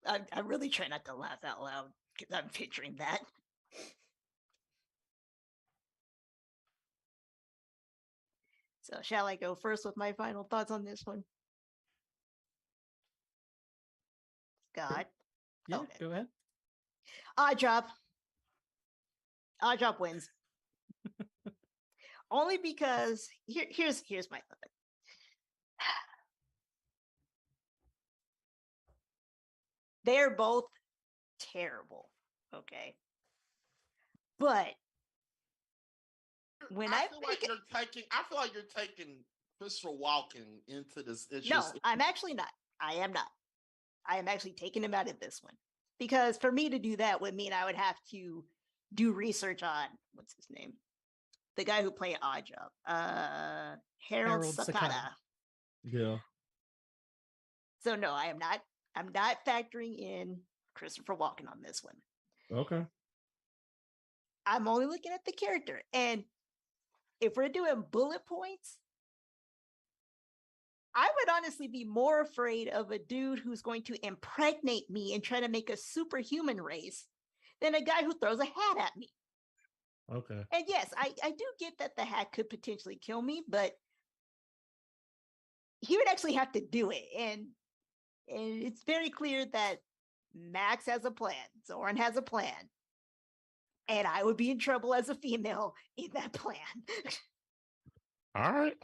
I really try not to laugh out loud because I'm picturing that. So shall I go first with my final thoughts on this one? Scott? Yeah, Okay. go ahead. Odd Job. Odd Job wins. Only because here's my thought. They're both terrible. Okay. But when I feel like you're taking Christopher Walken into this. I'm actually not. I am not. I am actually taking him out of this one because for me to do that would mean I would have to do research on what's his name, the guy who played Odd Job, Harold Sakata. Yeah. So no, I am not. I'm not factoring in Christopher Walken on this one. Okay. I'm only looking at the character, and if we're doing bullet points, I would honestly be more afraid of a dude who's going to impregnate me and try to make a superhuman race than a guy who throws a hat at me. Okay. And yes, I do get that the hat could potentially kill me, but he would actually have to do it. And it's very clear that Max has a plan. Zoran has a plan. And I would be in trouble as a female in that plan. All right.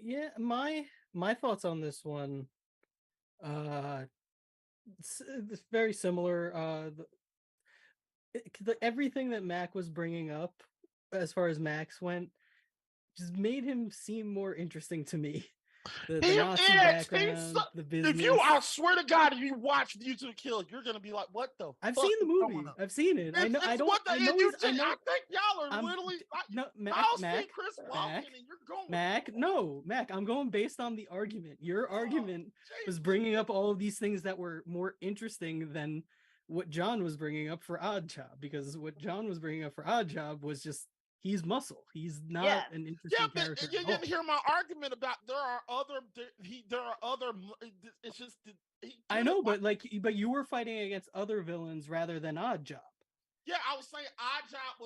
Yeah, my thoughts on this one, it's very similar. Everything that Mac was bringing up, as far as Max went, just made him seem more interesting to me. The Nazi background, the business. I swear to God, if you watch View to a Kill, you're gonna be like, "What the?" I've fuck seen the is movie. going on?" I've seen it. I know. I don't. I know. I think y'all are literally. No, I'll Mac. see Chris Walken, and you're going. Mac, no, Mac. I'm going based on the argument. Your argument was bringing up all of these things that were more interesting than what John was bringing up for Odd Job. Because what John was bringing up for Odd Job was just he's muscle. He's not an interesting character. You didn't hear my argument about there are other. It's just. I know, but you were fighting against other villains rather than Odd Job. Yeah, I was saying Odd Job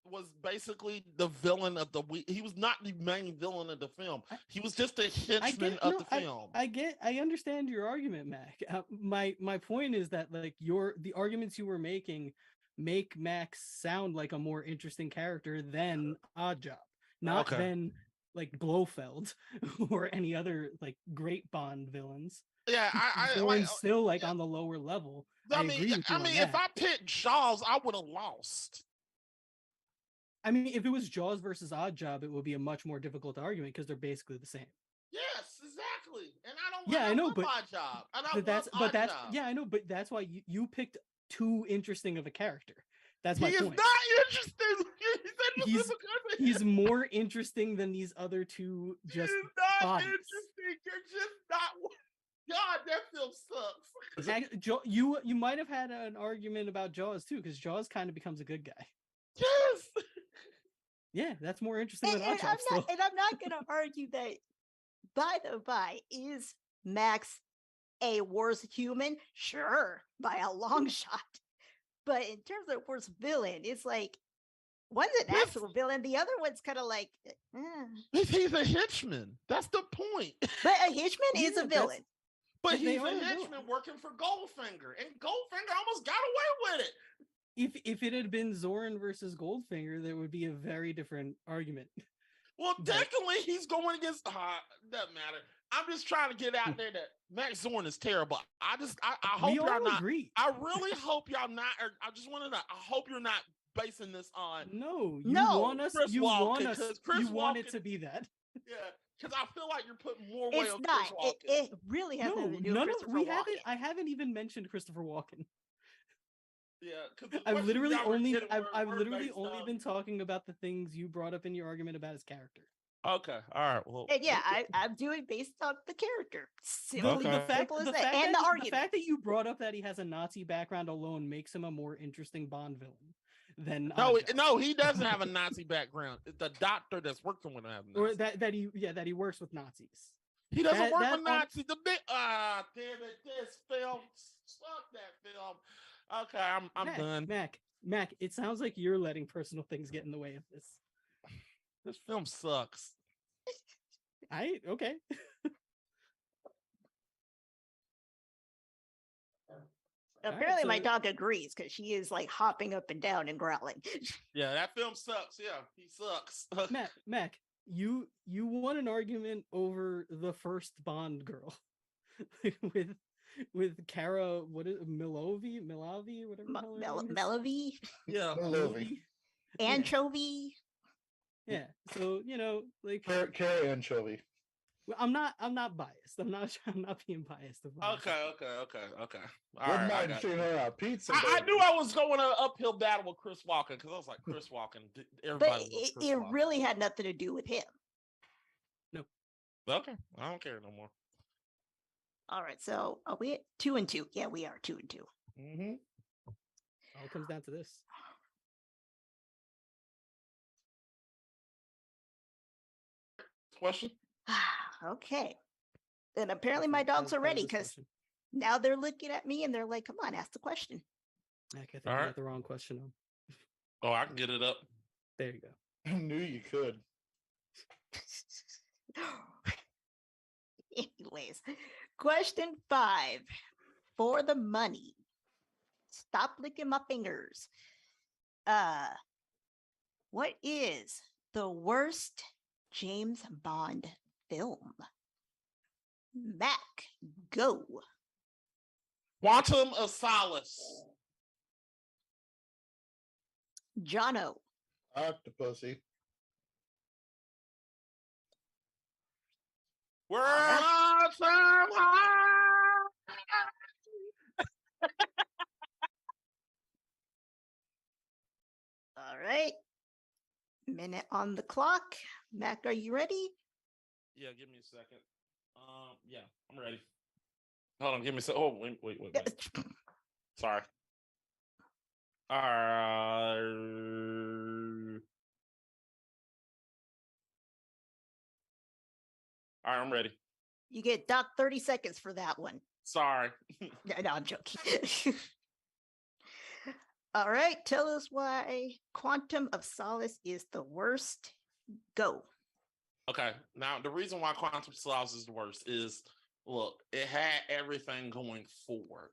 was basically the villain of the week. He was not the main villain of the film. He was just a henchman of the film. I understand your argument, Mac. My point is that the arguments you were making make Max sound like a more interesting character than Odd Job, not than like Blofeld or any other like great Bond villains. Yeah, I still on the lower level. I agree with you on that. If I picked Jaws, I would have lost. I mean, if it was Jaws versus Odd Job, it would be a much more difficult argument because they're basically the same. Yes, exactly. And I don't. Yeah, I know, but Odd Job. I know, but that's why you picked too interesting of a character. That's my point. He is not interesting. He's more interesting than these other two. Just he's not bodies. Interesting. You're just not. God, that film sucks. You might have had an argument about Jaws too, because Jaws kind of becomes a good guy. Yes. Yeah, that's more interesting than Odd Job. And I'm not going to argue that. By, is Max a worse human? Sure, by a long shot. But in terms of worst villain, it's like One's an Yes. actual villain. The other one's kind of like, He's a henchman. That's the point. but a henchman is Yeah, a that's- villain. But But they he's are a a villain. henchman working for Goldfinger, and Goldfinger almost got away with it. If it had been Zoran versus Goldfinger, there would be a very different argument. Well, But- technically, he's going against. Doesn't matter. I'm just trying to get out there that Max Zorn is terrible. I hope We y'all all not. agree. I really hope y'all not. Or I just want to know. I hope you're not basing this on. No, you No, want us. Chris You want Walken, us. 'cause Chris You want it Walken- to be that. Yeah, because I feel like you're putting more weight It's on not. Chris Walken. It really has No, nothing to do with none of Christopher we Walken. haven't. I haven't even mentioned Christopher Walken. Yeah, because I've literally only been talking about the things you brought up in your argument about his character. Okay, all right. Well, And yeah, I'm doing based on the character. Simple, Okay. The fact, simple as the that. fact And that the the argument. fact that you brought up that he has a Nazi background alone makes him a more interesting Bond villain than no, he doesn't have a Nazi background. The doctor that's working with him has a or Nazi. that he works with Nazis. He doesn't that- work that with on- Nazis. The big damn it, this film, fuck that film. Okay, I'm done. Mac, it sounds like you're letting personal things get in the way of this. This film sucks. Okay. Apparently, my so- dog agrees because she is like hopping up and down and growling. Yeah, that film sucks. Yeah, he sucks. Mac, you won an argument over the first Bond girl with Cara, what is Milavi, whatever the hell her name is? Melavy, Yeah, Lovely. anchovy. Yeah. So like Carrie Anchovy. I'm not biased. I'm not being biased. about it. Okay. All Wouldn't right, I mind got seeing you. her on a pizza. I baby. knew I was going an uphill battle with Chris Walken because I was like, Chris Walken. Everybody But loves Chris it Walken. really had nothing to do with him. Okay, I don't care no more. All right, so are we at 2 and 2? Yeah, we are 2 and 2. Mm-hmm. All comes down to this. Question? Okay. And apparently my That was- dogs are that was ready this because question. now they're looking at me and they're like, come on, ask the question. Mac, I think All you right. got the wrong question on. Oh, I can get it up. There you go. I knew you could. Anyways, question 5 for the money. Stop licking my fingers. What is the worst James Bond film? Mac, go. Quantum of Solace. Jono, Octopussy. We're on some high. all right. Minute on the clock. Mac, are you ready? Yeah, give me a second. Yeah, I'm ready. Hold on, give me a second. Oh, wait. Sorry. All right, I'm ready. You get Doc 30 seconds for that one. Sorry. No, I'm joking. All right, tell us why Quantum of Solace is the worst. Go. Okay, now the reason why Quantum Solace is the worst is, look, it had everything going forward.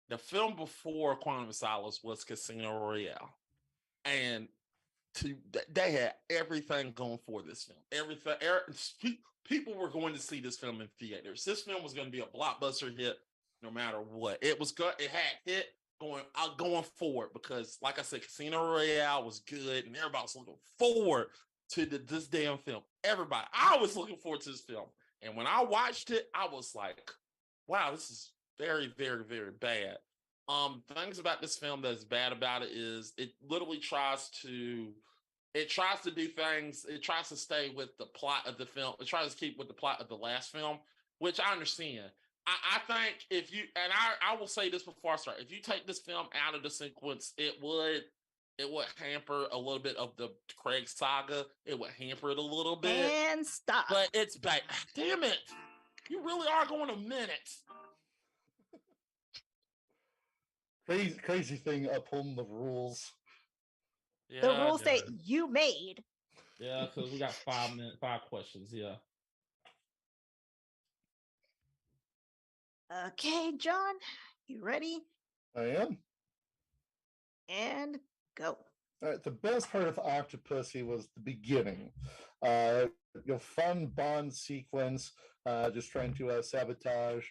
The film before Quantum of Solace was Casino Royale, and they had everything going for this film. Everything, people were going to see this film in theaters. This film was going to be a blockbuster hit, no matter what. It was good. It had hit going forward because, like I said, Casino Royale was good, and everybody was looking forward to this damn film. Everybody, I was looking forward to this film, and when I watched it, I was like, "Wow, this is very, very, very bad." Things about this film that's bad about it is it literally tries to do things. It tries to stay with the plot of the film. It tries to keep with the plot of the last film, which I understand. I think if you, and I will say this before I start, if you take this film out of the sequence, it would hamper a little bit of the Craig saga. It would hamper it a little bit. And stop. But it's bad. Damn it. You really are going a minute. Crazy thing upholding the rules. The rules that you made. Yeah, because we got 5 minutes, 5 questions. Yeah. Okay, John, you ready? I am. And go. All right, the best part of Octopussy was the beginning. Fun Bond sequence, just trying to sabotage,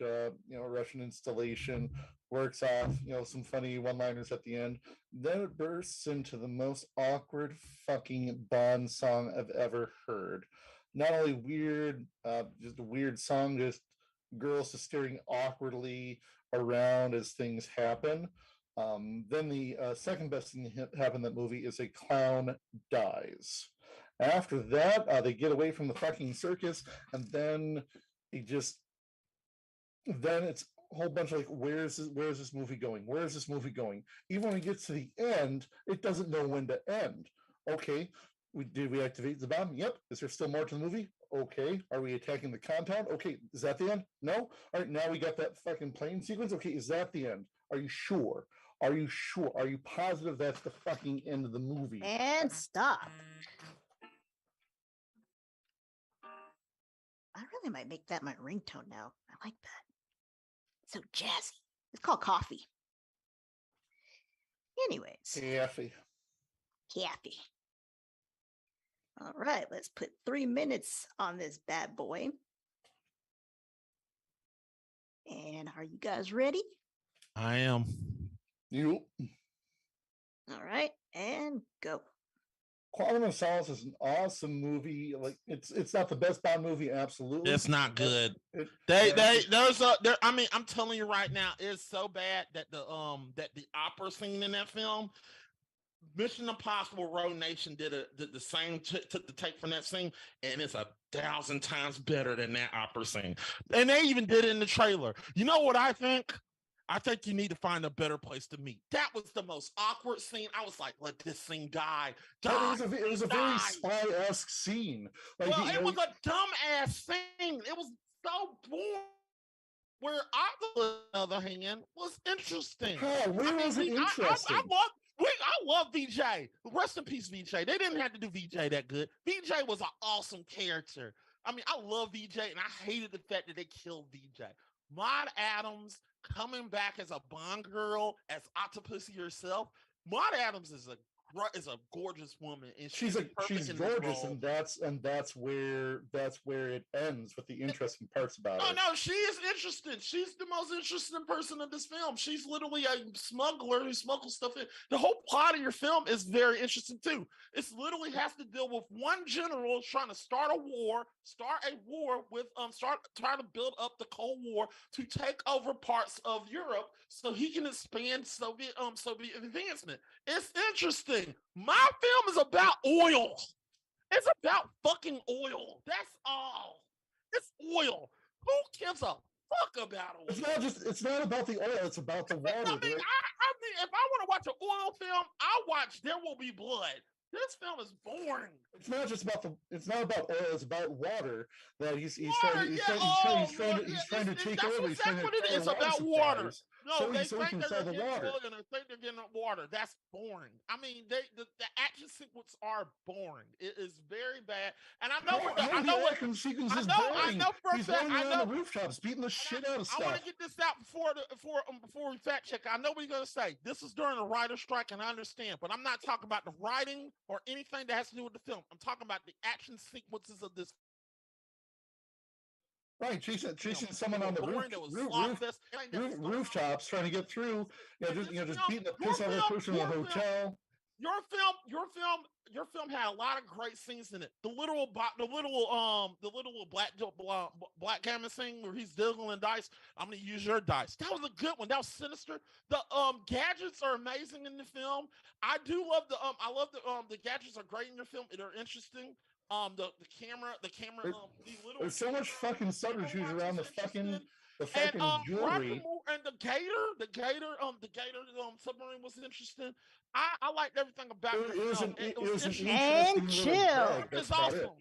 Russian installation. Works off, some funny one-liners at the end. Then it bursts into the most awkward fucking Bond song I've ever heard. Not only weird, just a weird song, just girls just staring awkwardly around as things happen. Then the second best thing that happened in that movie is a clown dies. After that, they get away from the fucking circus, and then then it's a whole bunch of like, where is this movie going? Where is this movie going? Even when it gets to the end, it doesn't know when to end. Okay, did we activate the bomb? Yep. Is there still more to the movie? Okay. Are we attacking the compound? Okay. Is that the end? No. All right. Now we got that fucking plane sequence. Okay. Is that the end? Are you sure? Are you sure? Are you positive that's the fucking end of the movie? And stop. I really might make that my ringtone now. I like that. So jazzy. It's called coffee. Anyways. Kathy. All right, let's put 3 minutes on this bad boy. And are you guys ready? I am. You. All right, and go. Quantum of Solace is an awesome movie. Like it's not the best Bond movie, absolutely. It's not good. I'm telling you right now, it's so bad that the opera scene in that film, Mission Impossible Road Nation did the same, took the take from that scene, and it's 1,000 times better than that opera scene. And they even did it in the trailer. You know what I think? I think you need to find a better place to meet. That was the most awkward scene. I was like, let this thing die. It was a very spy-esque scene. Like, well, it was a dumb-ass scene. It was so boring. Where I, on the other hand, was interesting. Where was it interesting? I love VJ. Rest in peace, VJ. They didn't have to do VJ that good. VJ was an awesome character. I mean, I love VJ, and I hated the fact that they killed VJ. Maud Adams coming back as a Bond girl, as Octopussy herself. Maud Adams is a gorgeous woman, and she's gorgeous, and that's where it ends with the interesting parts about it. No, she is interesting. She's the most interesting person in this film. She's literally a smuggler who smuggles stuff in. The whole plot of your film is very interesting too. It's literally has to deal with one general trying to start a war with trying to build up the Cold War to take over parts of Europe so he can expand Soviet advancement. It's interesting. My film is about oil. It's about fucking oil. That's all. It's oil. Who gives a fuck about oil? It's not about the oil. It's about the water. I mean, if I want to watch an oil film, I'll watch There Will Be Blood. This film is boring. It's not about oil. It's about water. That he's trying to take over. It's about water. No, they think they're getting water. And they think they're getting water. That's boring. I mean, the action sequences are boring. It is very bad. And I know the action sequence is boring. I know for a fact. I know the rooftops beating the shit out of stuff. I want to get this out before we fact check. I know what you're gonna say. This is during a writer's strike, and I understand, but I'm not talking about the writing or anything that has to do with the film. I'm talking about the action sequences of this. Right, chasing someone on the rooftops, trying to get through. Just beating the piss out of a person in a hotel. Your film had a lot of great scenes in it. The little black gammon scene where he's dealing dice. I'm gonna use your dice. That was a good one. That was sinister. The gadgets are amazing in the film. I do love the gadgets are great in your film. They're interesting. The camera. There's so much fucking subterfuge around the fucking jewelry. And the gator submarine was interesting. I liked everything about it. It was an interesting and chill. It's awesome.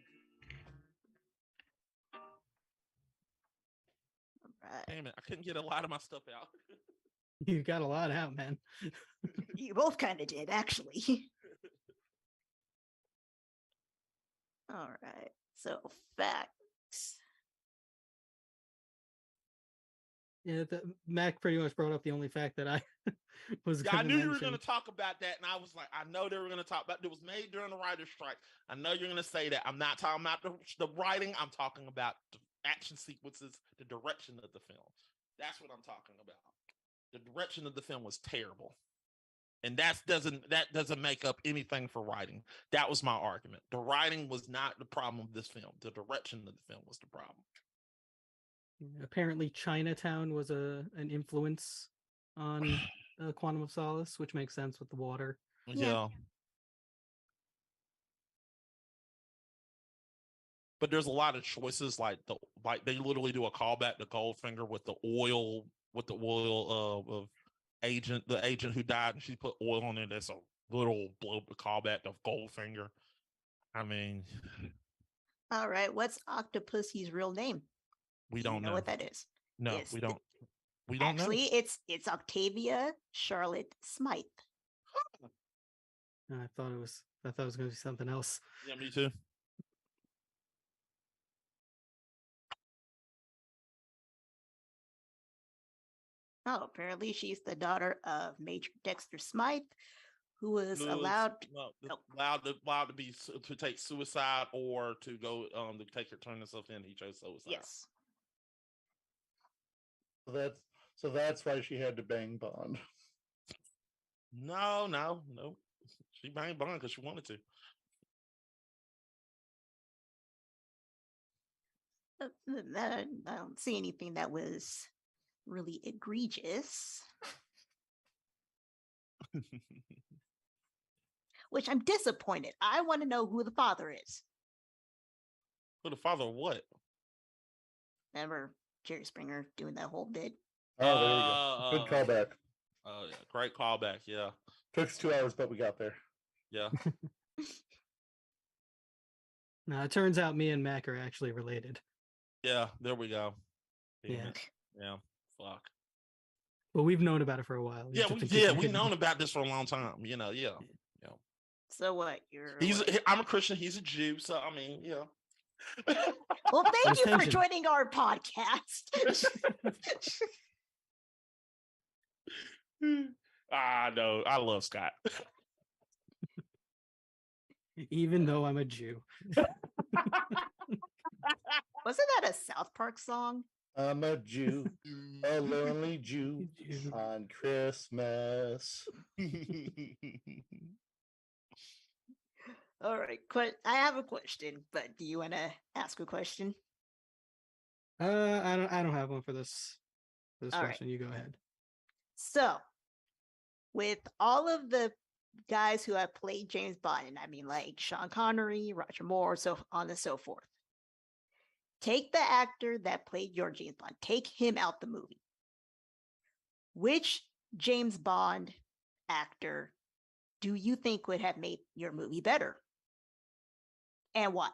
Right. Damn it! I couldn't get a lot of my stuff out. You got a lot out, man. You both kind of did, actually. All right. So facts. Yeah, Mac pretty much brought up the only fact that I was Yeah, going I to knew you were mention. going to talk about that, and I was like, I know they were going to talk about. It was made during the writer's strike. I know you're going to say that. I'm not talking about the writing. I'm talking about the action sequences, the direction of the film. That's what I'm talking about. The direction of the film was terrible, and that doesn't make up anything for writing. That was my argument. The writing was not the problem of this film. The direction of the film was the problem. Apparently, Chinatown was an influence on Quantum of Solace, which makes sense with the water. Yeah. But there's a lot of choices, like they literally do a callback to Goldfinger with the oil of the agent who died, and she put oil on it. That's a little callback of Goldfinger. I mean, All right. What's Octopussy's real name? we Do you don't know know. what that is. No, Yes, we don't. We don't Actually, know. it's Octavia Charlotte Smythe. I thought it was going to be something else. Yeah, me too. Oh, apparently she's the daughter of Major Dexter Smythe, who was allowed to take suicide or to go to turn himself in. He chose suicide. Yes. So that's why she had to bang Bond. No. She banged Bond because she wanted to. I don't see anything that was really egregious. Which I'm disappointed. I want to know who the father is. Who the father of what? Remember Jerry Springer doing that whole bit? Oh, there we go. Good callback. Oh, yeah. Great callback. Yeah. Took us 2 hours, but we got there. Yeah. Now, it turns out me and Mac are actually related. Yeah. There we go. Yeah. Yeah. Fuck. Well, we've known about it for a while. Yeah, we've known about this for a long time. Yeah. So what? I'm a Christian. He's a Jew. So I mean, yeah. Well, thank you for joining our podcast. No, I love Scott. Even though I'm a Jew. Wasn't that a South Park song? I'm a Jew, a lonely Jew on Christmas. All right, I have a question, but do you want to ask a question? I don't have one for this All question. Right. You go ahead. So, with all of the guys who have played James Bond, and I mean like Sean Connery, Roger Moore, so on and so forth. Take the actor that played your James Bond. Take him out the movie. Which James Bond actor do you think would have made your movie better? And why?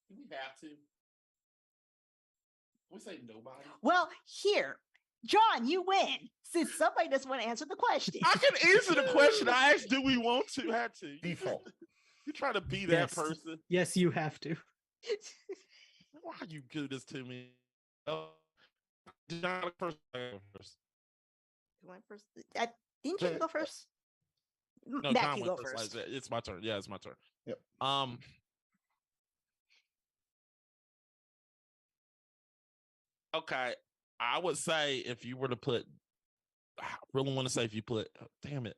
We have to. We say nobody. Well, here, John, you win. Since somebody doesn't want to answer the question. I can answer the question. I asked, do we want to? Had to. Default. You try to be that person. Yes, you have to. Why you do this to me? John first. You went first. Didn't you go first? No, Matt, John you went go first. first. It's my turn. Yeah, it's my turn. Yep. Okay, I would say if you were to put, I really want to say if you put, damn it.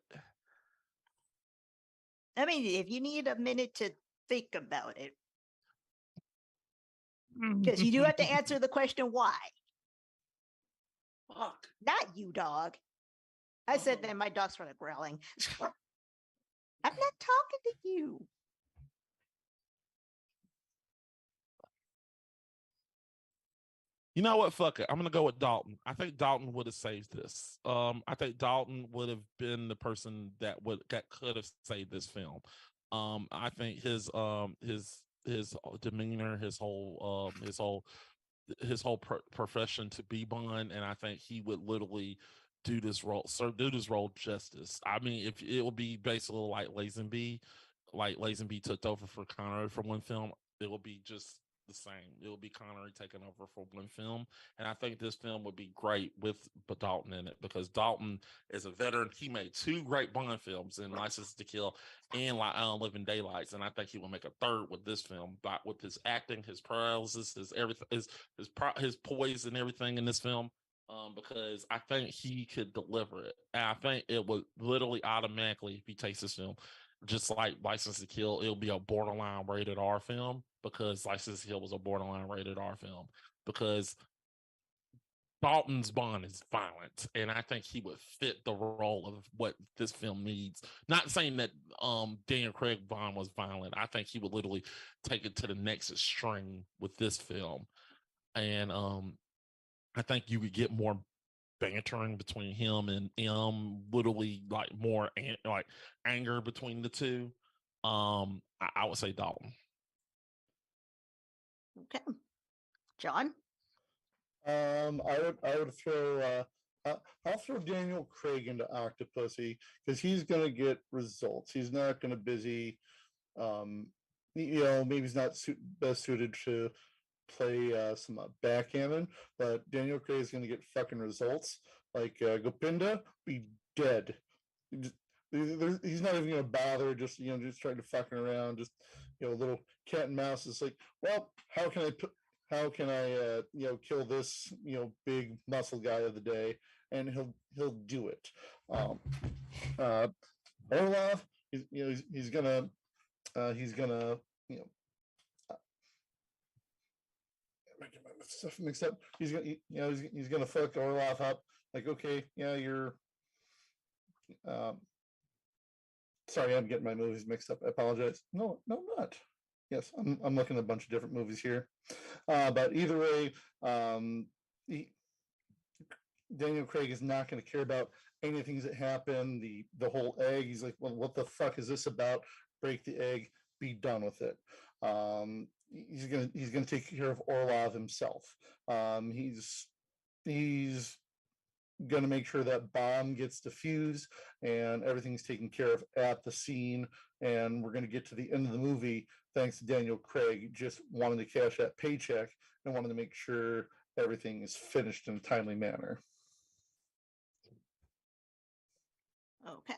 I mean, if you need a minute to think about it, because you do have to answer the question why. Fuck. Not you, dog. I said that my dog started growling. I'm not talking to you. You know what? Fuck it. I'm gonna go with Dalton. I think Dalton would have saved this. I think Dalton would have been the person that could have saved this film. I think his demeanor, his whole profession to be Bond, and I think he would literally do this role justice. I mean, if it would be basically like Lazenby, like Lazenby took over for Connery for one film, it will be just the same. It will be Connery taking over for one film, and I think this film would be great with Dalton in it because Dalton is a veteran. He made 2 great Bond films in License to Kill and Living Daylights, and I think he will make a third with this film. But with his acting, his paralysis, his everything, his poise and everything in this film. Because I think he could deliver it. And I think it would literally automatically, if he takes this film, just like License to Kill, it'll be a borderline rated R film because License to Kill was a borderline rated R film because Dalton's Bond is violent, and I think he would fit the role of what this film needs. Not saying that Daniel Craig Bond was violent. I think he would literally take it to the next extreme with this film. And I think you would get more bantering between him and literally like more like anger between the two. I would say Dalton. Okay, John. I would throw I'll throw Daniel Craig into Octopussy because he's gonna get results. He's not gonna maybe he's not best suited to play some backgammon, but Daniel Craig is gonna get fucking results. Like Gopinda be dead. He's not even gonna bother. Just trying to fucking around. Just little cat and mouse. It's like, well, how can I kill this big muscle guy of the day, and he'll do it. Orlov, he's gonna stuff mixed up. He's gonna fuck Orlov up. Like, okay, yeah, you're. Sorry, I'm getting my movies mixed up. I apologize. No, I'm not. Yes, I'm looking at a bunch of different movies here. But either way, Daniel Craig is not going to care about anything that happened. The whole egg. He's like, well, what the fuck is this about? Break the egg. Be done with it. He's gonna take care of Orlov himself. He's going to make sure that bomb gets defused and everything's taken care of at the scene. And we're going to get to the end of the movie thanks to Daniel Craig just wanting to cash that paycheck and wanting to make sure everything is finished in a timely manner. Okay.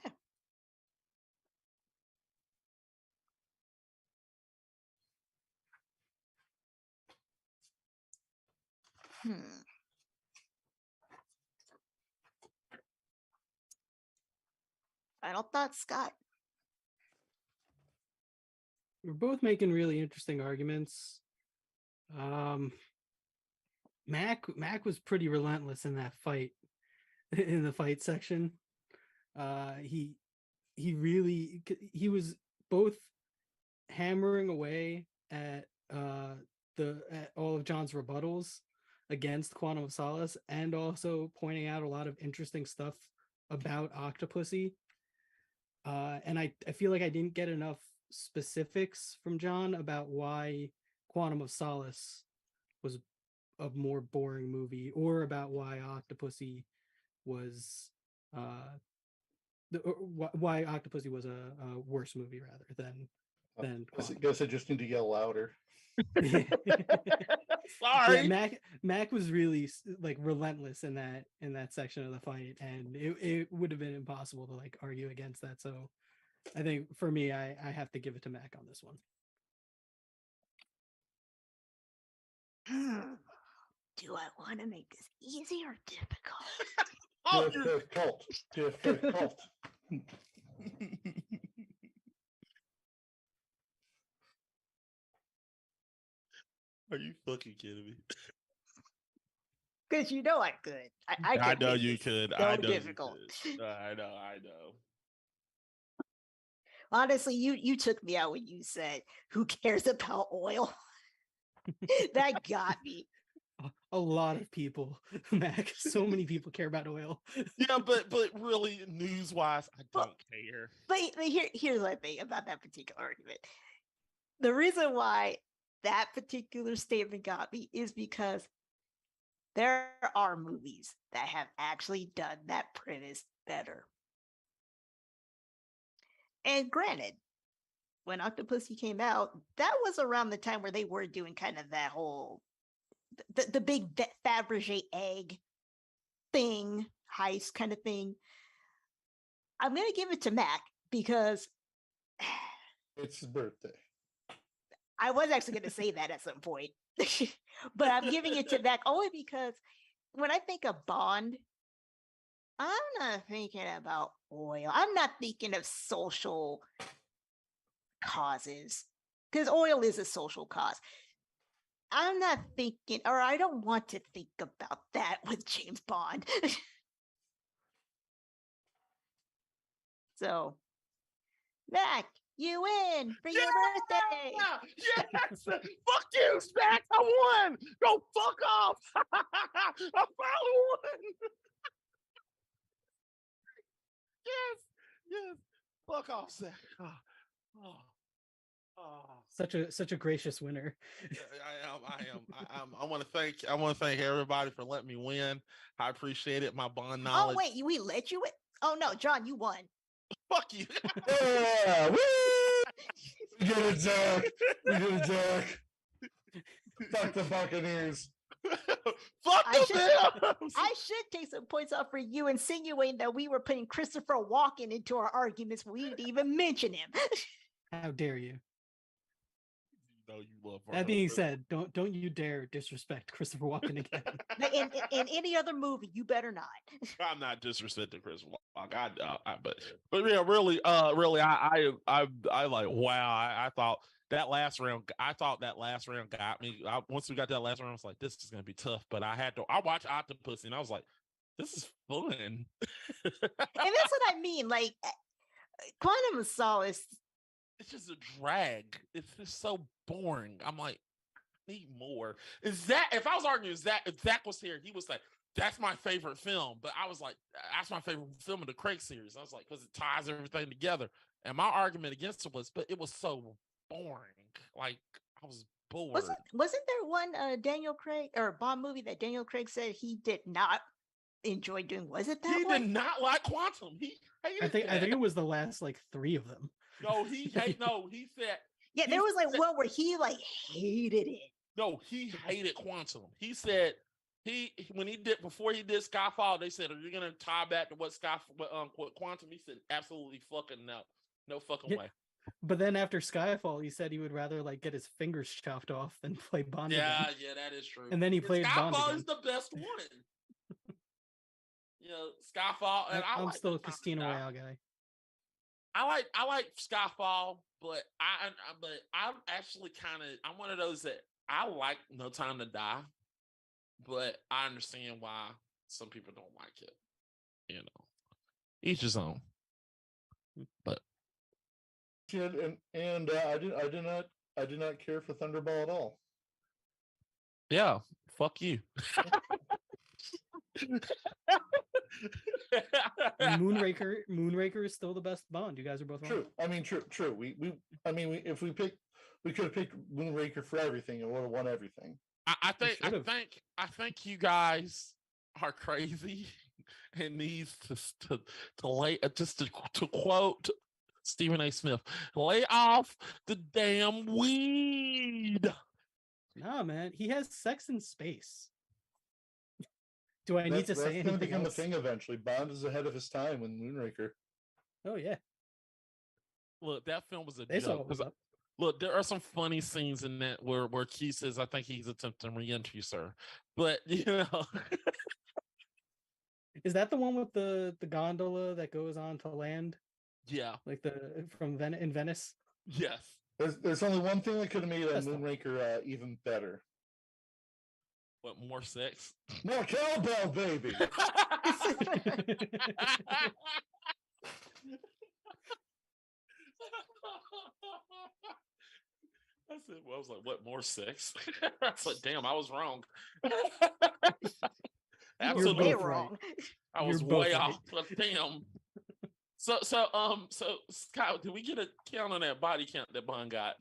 Final thoughts, Scott. We're both making really interesting arguments. Mac was pretty relentless in that fight, in the fight section. He was both hammering away at all of John's rebuttals against Quantum of Solace, and also pointing out a lot of interesting stuff about Octopussy. And I feel like I didn't get enough specifics from John about why Quantum of Solace was a more boring movie, or about why Octopussy was why Octopussy was a worse movie rather than I guess I just need to yell louder. Sorry. Yeah, Mac was really like relentless in that section of the fight, and it would have been impossible to like argue against that. So I think for me, I have to give it to Mac on this one. Do I want to make this easy or difficult? Difficult. Are you fucking kidding me? Because I could. I know you could. I know difficult. You could. I know. Honestly, you took me out when you said, "Who cares about oil?" That got me. A lot of people, Mac. So many people care about oil. Yeah, but really, news wise, I don't care. But here's my thing about that particular argument. The reason why that particular statement got me is because there are movies that have actually done that premise better. And granted, when Octopussy came out, that was around the time where they were doing kind of that whole the big Fabergé egg thing, heist kind of thing. I'm gonna give it to Mac because It's his birthday. I was actually gonna say that at some point. But I'm giving it to Mac only because when I think of Bond, I'm not thinking about oil. I'm not thinking of social causes because oil is a social cause. I'm not thinking, or I don't want to think about that with James Bond. So, Mac, you win for your birthday. Yes! Fuck you, Stack! I won! Go fuck off! I finally won! Yes! Fuck off, Stack. Such a gracious winner. I want to thank everybody for letting me win. I appreciate it. My Bond Oh, knowledge. wait, we let you win? Oh, no, John, you won. Fuck you. Yeah, woo! We did it, Zach. We did it, Zach. Fuck the Buccaneers. Fuck I the should- Bills. I should take some points off for you insinuating that we were putting Christopher Walken into our arguments. We didn't even mention him. How dare you? You know you love That being said, don't you dare disrespect Christopher Walken again. In any other movie, you better not. I'm not disrespecting Chris Walk. But yeah, really, I like. Wow, I thought that last round. I thought that last round got me. Once we got that last round, I was like, this is gonna be tough. But I watched Octopussy, and I was like, this is fun. And that's what I mean. Like, Quantum of Solace. It's just a drag. It's just so boring. I'm like, I need more. If I was arguing if Zach was here, he was like, that's my favorite film. But I was like, that's my favorite film of the Craig series. I was like, because it ties everything together. And my argument against it was, but it was so boring. Like, I was bored. Wasn't there one Daniel Craig or Bond movie that Daniel Craig said he did not enjoy doing? Was it that He one? did not like Quantum. He hated I think it was the last like 3 of them. No, he said Yeah, there was like one where he like hated it. no, he hated Quantum. He said before he did Skyfall, they said, are you gonna tie back to what Quantum? He said, absolutely fucking no fucking way. But then after Skyfall, he said he would rather like get his fingers chopped off than play Bond Yeah, again. yeah, that is true. And then he played Bond Skyfall again. is the best one. Skyfall, and I'm like still a Casino Royale guy. I like Skyfall, but I'm actually I'm one of those that I like No Time to Die, but I understand why some people don't like it. Each his own. But And I did not care for Thunderball at all. yeah, fuck you. Moonraker is still the best Bond. You guys are both wrong. True. I mean, true. If we could have picked Moonraker for everything, and would have won everything. I think you guys are crazy and needs to lay to quote Stephen A. Smith, lay off the damn weed. Nah, man, he has sex in space. Do I need to say anything going to become else? a thing eventually. Bond is ahead of his time with Moonraker. Oh yeah. Look, that film was a They saw joke. what was up. Look, there are some funny scenes in that where Keith says, I think he's attempting re-entry, sir. But Is that the one with the gondola that goes on to land? Yeah. Like in Venice? Yes. There's only one thing that could have made a That's not- Moonraker even better. What, more sex? More cowbell, baby. I was like, what, more sex? I was like, damn, I was wrong. Absolutely both right. wrong. I was You're both way right. off. But damn. So Scott, did we get a count on that body count that Bond got?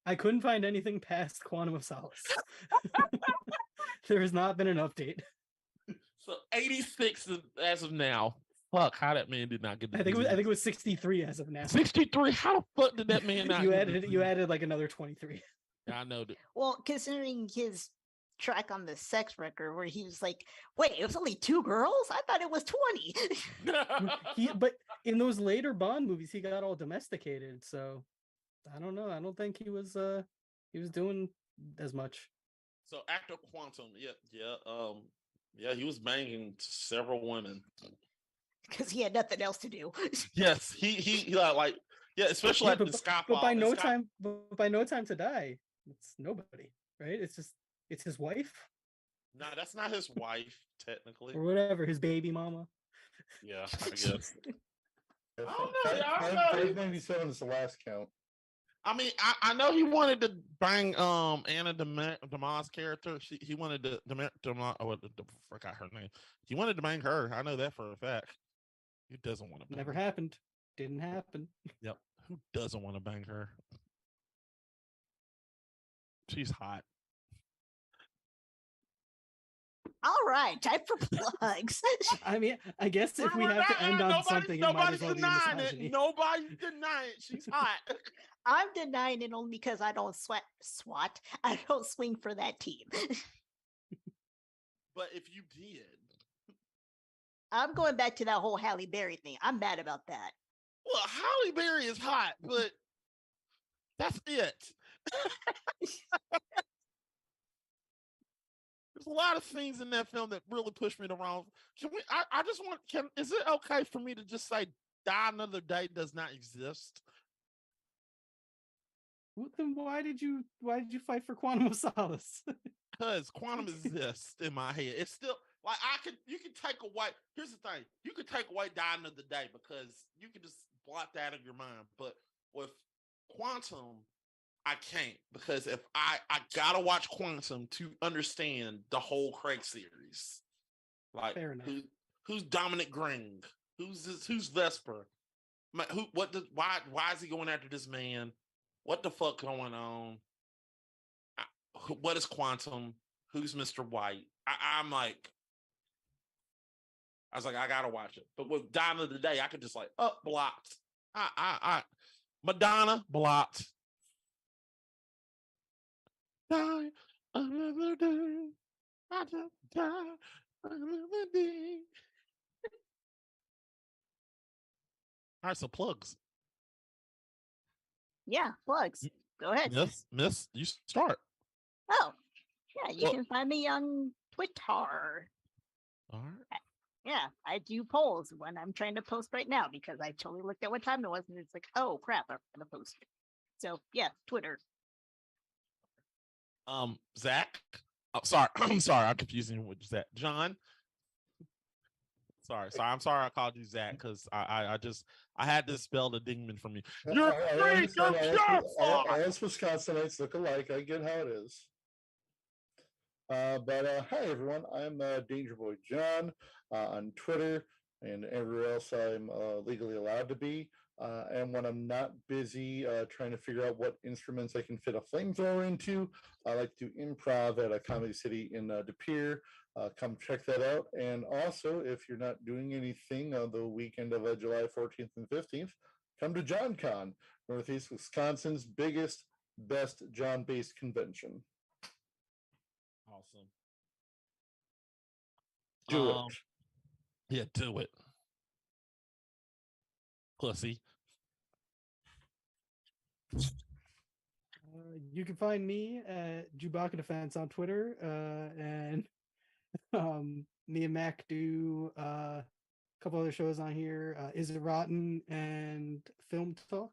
I couldn't find anything past Quantum of Solace. There has not been an update. So 86 as of now. fuck how that man did not get the I think disease. it was 63 as of now. 63. How the fuck did that man not? you get the added disease? like another 23. I know that. Well, considering his track on the sex record where he was like, wait, it was only 2 girls? I thought it was 20. But in those later Bond movies, he got all domesticated. So I don't know. I don't think he was doing as much. So after Quantum, yeah, he was banging several women. Because he had nothing else to do. Yes, he like especially like but, in Skyfall. but by no time to die, it's nobody, right? It's his wife. No, that's not his wife technically, or whatever, his baby mama. Yeah, I guess. I don't know, y'all. I don't know. 597 is the last count. I mean, I know he wanted to bang Anna Demas' character. He wanted to forgot her name. He wanted to bang her. I know that for a fact. Who doesn't want to bang Never her? happened. Didn't happen. Yep. Who doesn't want to bang her? She's hot. All right, time for plugs. I mean, I guess if we have to end on something, it might as well be misogyny. Nobody's denying it. She's hot. I'm denying it only because I don't swat. I don't swing for that team. But if you did, I'm going back to that whole Halle Berry thing. I'm mad about that. well, Halle Berry is hot, but that's it. There's a lot of scenes in that film that really push me the wrong. I just want. Is it okay for me to just say "Die Another Day" does not exist? Well, then why did you fight for Quantum of Solace? Because Quantum exists in my head. It's still like you can take away. Here's the thing: you could take away "Die Another Day" because you can just blot that out of your mind. But with Quantum, I can't, because if I gotta watch Quantum to understand the whole Craig series. Like, Fair enough. Who's Dominic Green? Who's Vesper? Why is he going after this man? What the fuck going on? What is Quantum? Who's Mr. White? I was like, I gotta watch it. But with Die Another Day, I could just like, blocked. Madonna, blocked. Die another day. I just die another day. All right, so plugs. Yeah, plugs. Go ahead. Miss, you start. Oh, yeah, you can find me on Twitter. All right. Yeah, I do polls when I'm trying to post right now because I totally looked at what time it was and it's like, oh crap, I'm gonna post. So yeah, Twitter. Zach. Oh, sorry. I'm sorry. I'm confusing you with Zach. John. Sorry. I'm sorry I called you Zach because I had to spell the dingman from you. You're great. You're pure. Us Wisconsinites look alike. I get how it is. But hi everyone. I'm Danger Boy John on Twitter and everywhere else I'm legally allowed to be. And when I'm not busy trying to figure out what instruments I can fit a flamethrower into, I like to improv at a Comedy City in De Pere. Come check that out. And also, if you're not doing anything on the weekend of July 14th and 15th, come to JohnCon, Northeast Wisconsin's biggest, best John-based convention. Awesome. Do it. Yeah, do it. Pussy. You can find me at Chewbacca Defense on Twitter, and me and Mac do a couple other shows on here. Is It Rotten and Film Talk.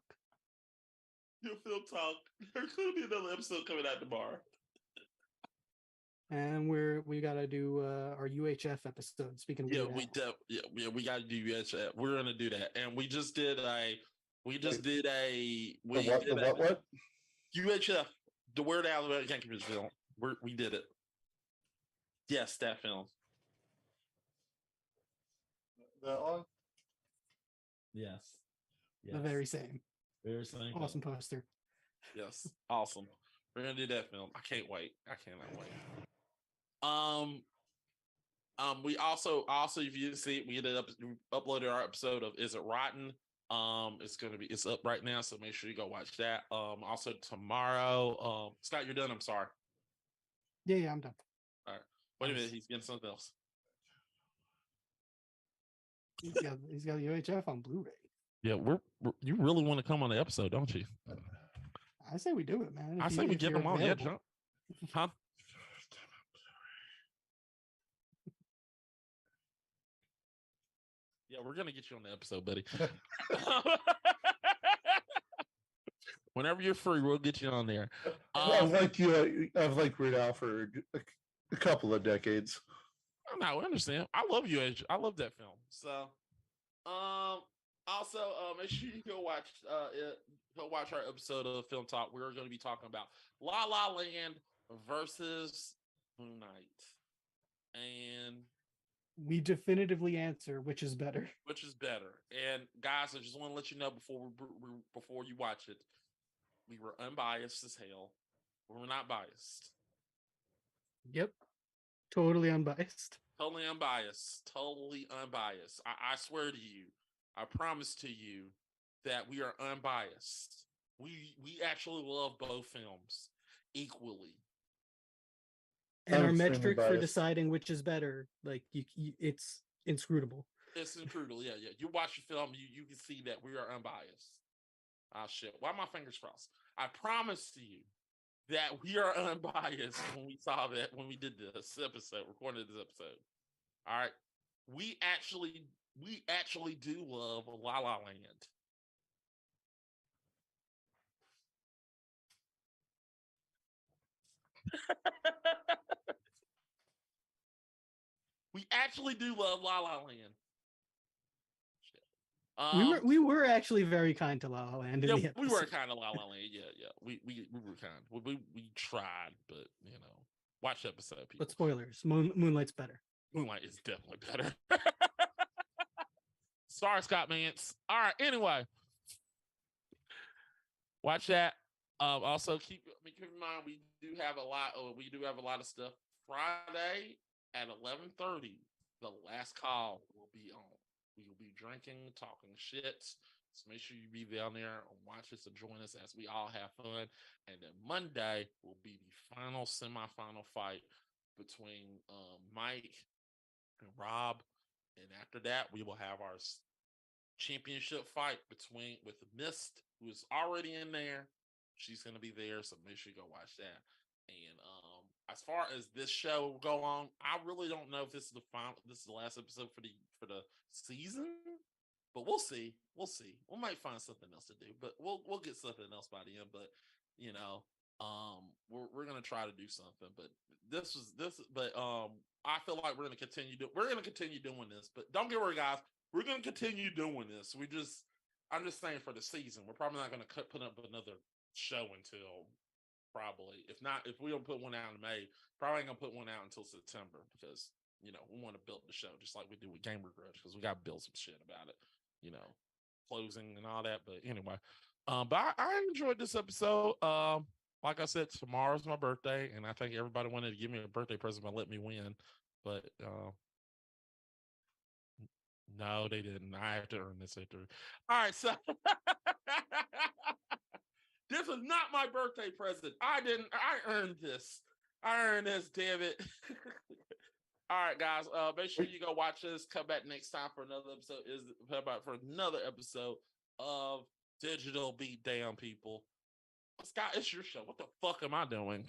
Your Film Talk. There's gonna be another episode coming out tomorrow. And we gotta do our UHF episode. Speaking of we gotta do UHF. We're gonna do that, and we just did what? UHF, the Weird Al Yankovic film. We did it. Yes, that film. That one? Yes. The very same. Very same. Awesome poster. Yes, awesome. We're gonna do that film. I can't wait. I cannot wait. We also if you didn't see it, we ended up uploaded our episode of Is It Rotten? It's up right now, so make sure you go watch that. Also tomorrow, Scott, you're done. I'm sorry. Yeah, I'm done. All right. Wait a Nice. minute, he's getting something else. He's got UHF on Blu-ray. Yeah, you really want to come on the episode, don't you? I say we do it, man. I say we get them on. Yeah, jump. Huh? Yeah, we're gonna get you on the episode, buddy. Whenever you're free, we'll get you on there. I've liked you. I've liked Weird Al for a couple of decades. No, I understand. I love you. I love that film. So, also, make sure you go watch our episode of Film Talk. We're going to be talking about La La Land versus Moon Knight, and We definitively answer which is better. which is better. And guys, I just want to let you know before you watch it, we were unbiased as hell. We were not biased. Yep. Totally unbiased. Totally unbiased. Totally unbiased. I swear to you, I promise to you that we are unbiased. We actually love both films equally. And our I'm extremely metric for biased. deciding which is better, like you it's inscrutable. It's incredible. Yeah. You watch the film, you can see that we are unbiased. Ah, shit. Why my fingers crossed? I promise to you that we are unbiased when we did this episode, recorded this episode. All right. We actually do love La La Land. We actually do love La La Land. We were actually very kind to La La Land in Yeah, the episode. we were kind of La La Land. Yeah. We were kind. We tried, but watch the episode, people. But spoilers, Moonlight's better. Moonlight is definitely better. Sorry, Scott Mance. All right. Anyway, watch that. Also, keep in mind we do have a lot of stuff. Friday at 11:30, the last call will be on. We will be drinking, talking shit. So make sure you be down there and watch us and join us as we all have fun. And then Monday will be the final semifinal fight between Mike and Rob. And after that, we will have our championship fight with Mist, who is already in there. She's going to be there, so make sure you go watch that. And as far as this show will go on, I really don't know if this is the last episode for the season, but we'll see. We might find something else to do, but we'll get something else by the end. But we're gonna try to do something. But I feel like we're gonna continue doing this. But don't get worried, guys. We're gonna continue doing this. I'm just saying for the season, we're probably not gonna put up another show until probably, if we don't put one out in May, probably ain't gonna put one out until September, because we want to build the show just like we do with Gamer Grudge, because we got to build some shit about it, closing and all that. But anyway, but I enjoyed this episode. Like I said, tomorrow's my birthday, and I think everybody wanted to give me a birthday present by letting me win, but no, they didn't. I have to earn this victory. All right, so this is not my birthday present. I earned this. I earned this, damn it. All right, guys. Make sure you go watch this. Come back next time for another episode of Digital Beatdown, people. Scott, it's your show. What the fuck am I doing?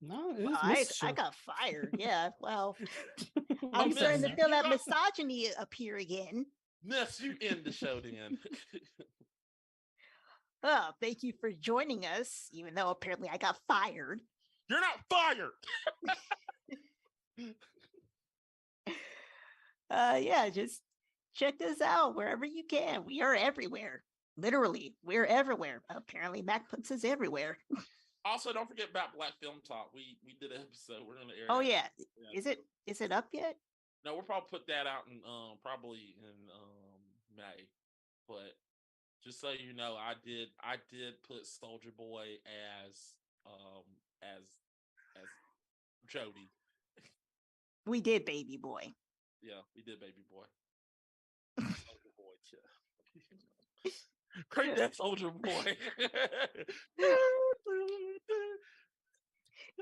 No, Well, I got fired. Yeah. Well, Well, I'm Miss, starting to feel that misogyny appear again. Miss, you end the show then. Oh, thank you for joining us, even though apparently I got fired. You're not fired. Yeah, just check this out wherever you can. We are everywhere. Literally, we're everywhere. Apparently, Mac puts us everywhere. Also, don't forget about Black Film Talk. We did an episode. We're gonna air. Oh that. yeah. Is it up yet? No, we'll probably put that out in probably in May. But just so you know, I did put Soldier Boy as Jody. We did, baby boy. Yeah, we did, baby boy. Soldier boy, yeah. Crank that soldier boy.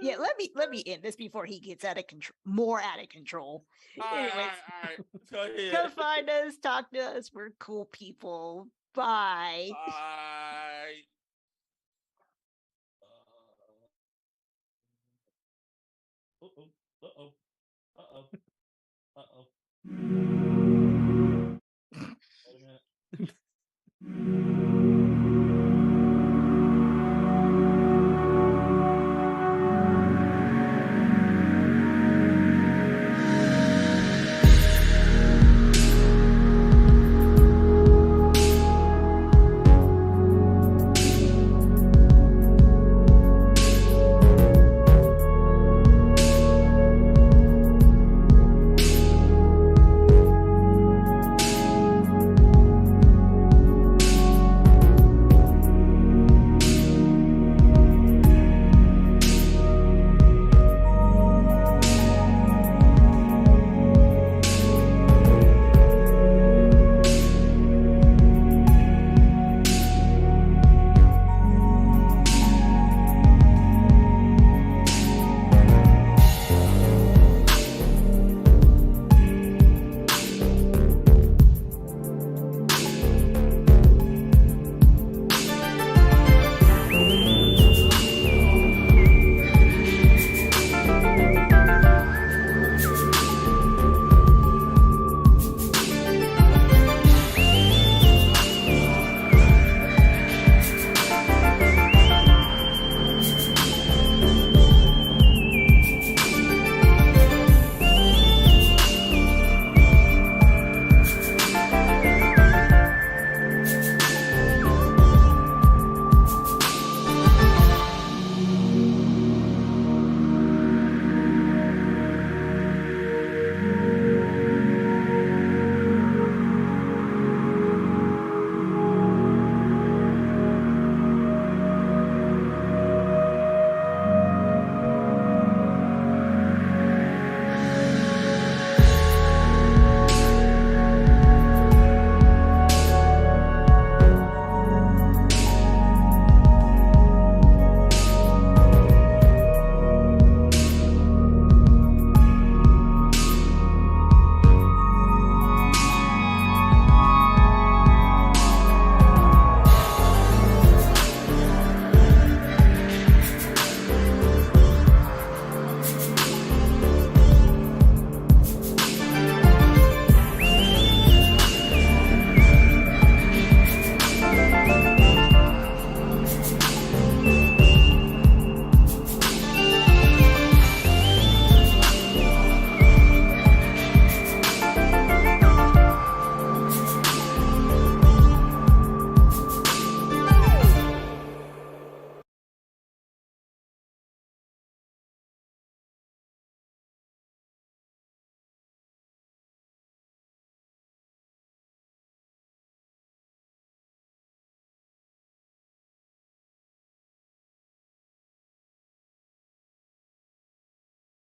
Yeah, let me end this before he gets out of control, more out of control. Anyways, all right. Go ahead. come find us, talk to us. We're cool people. Bye. Bye. Uh-oh. Uh-oh. Uh-oh. Uh-oh. Wait a minute.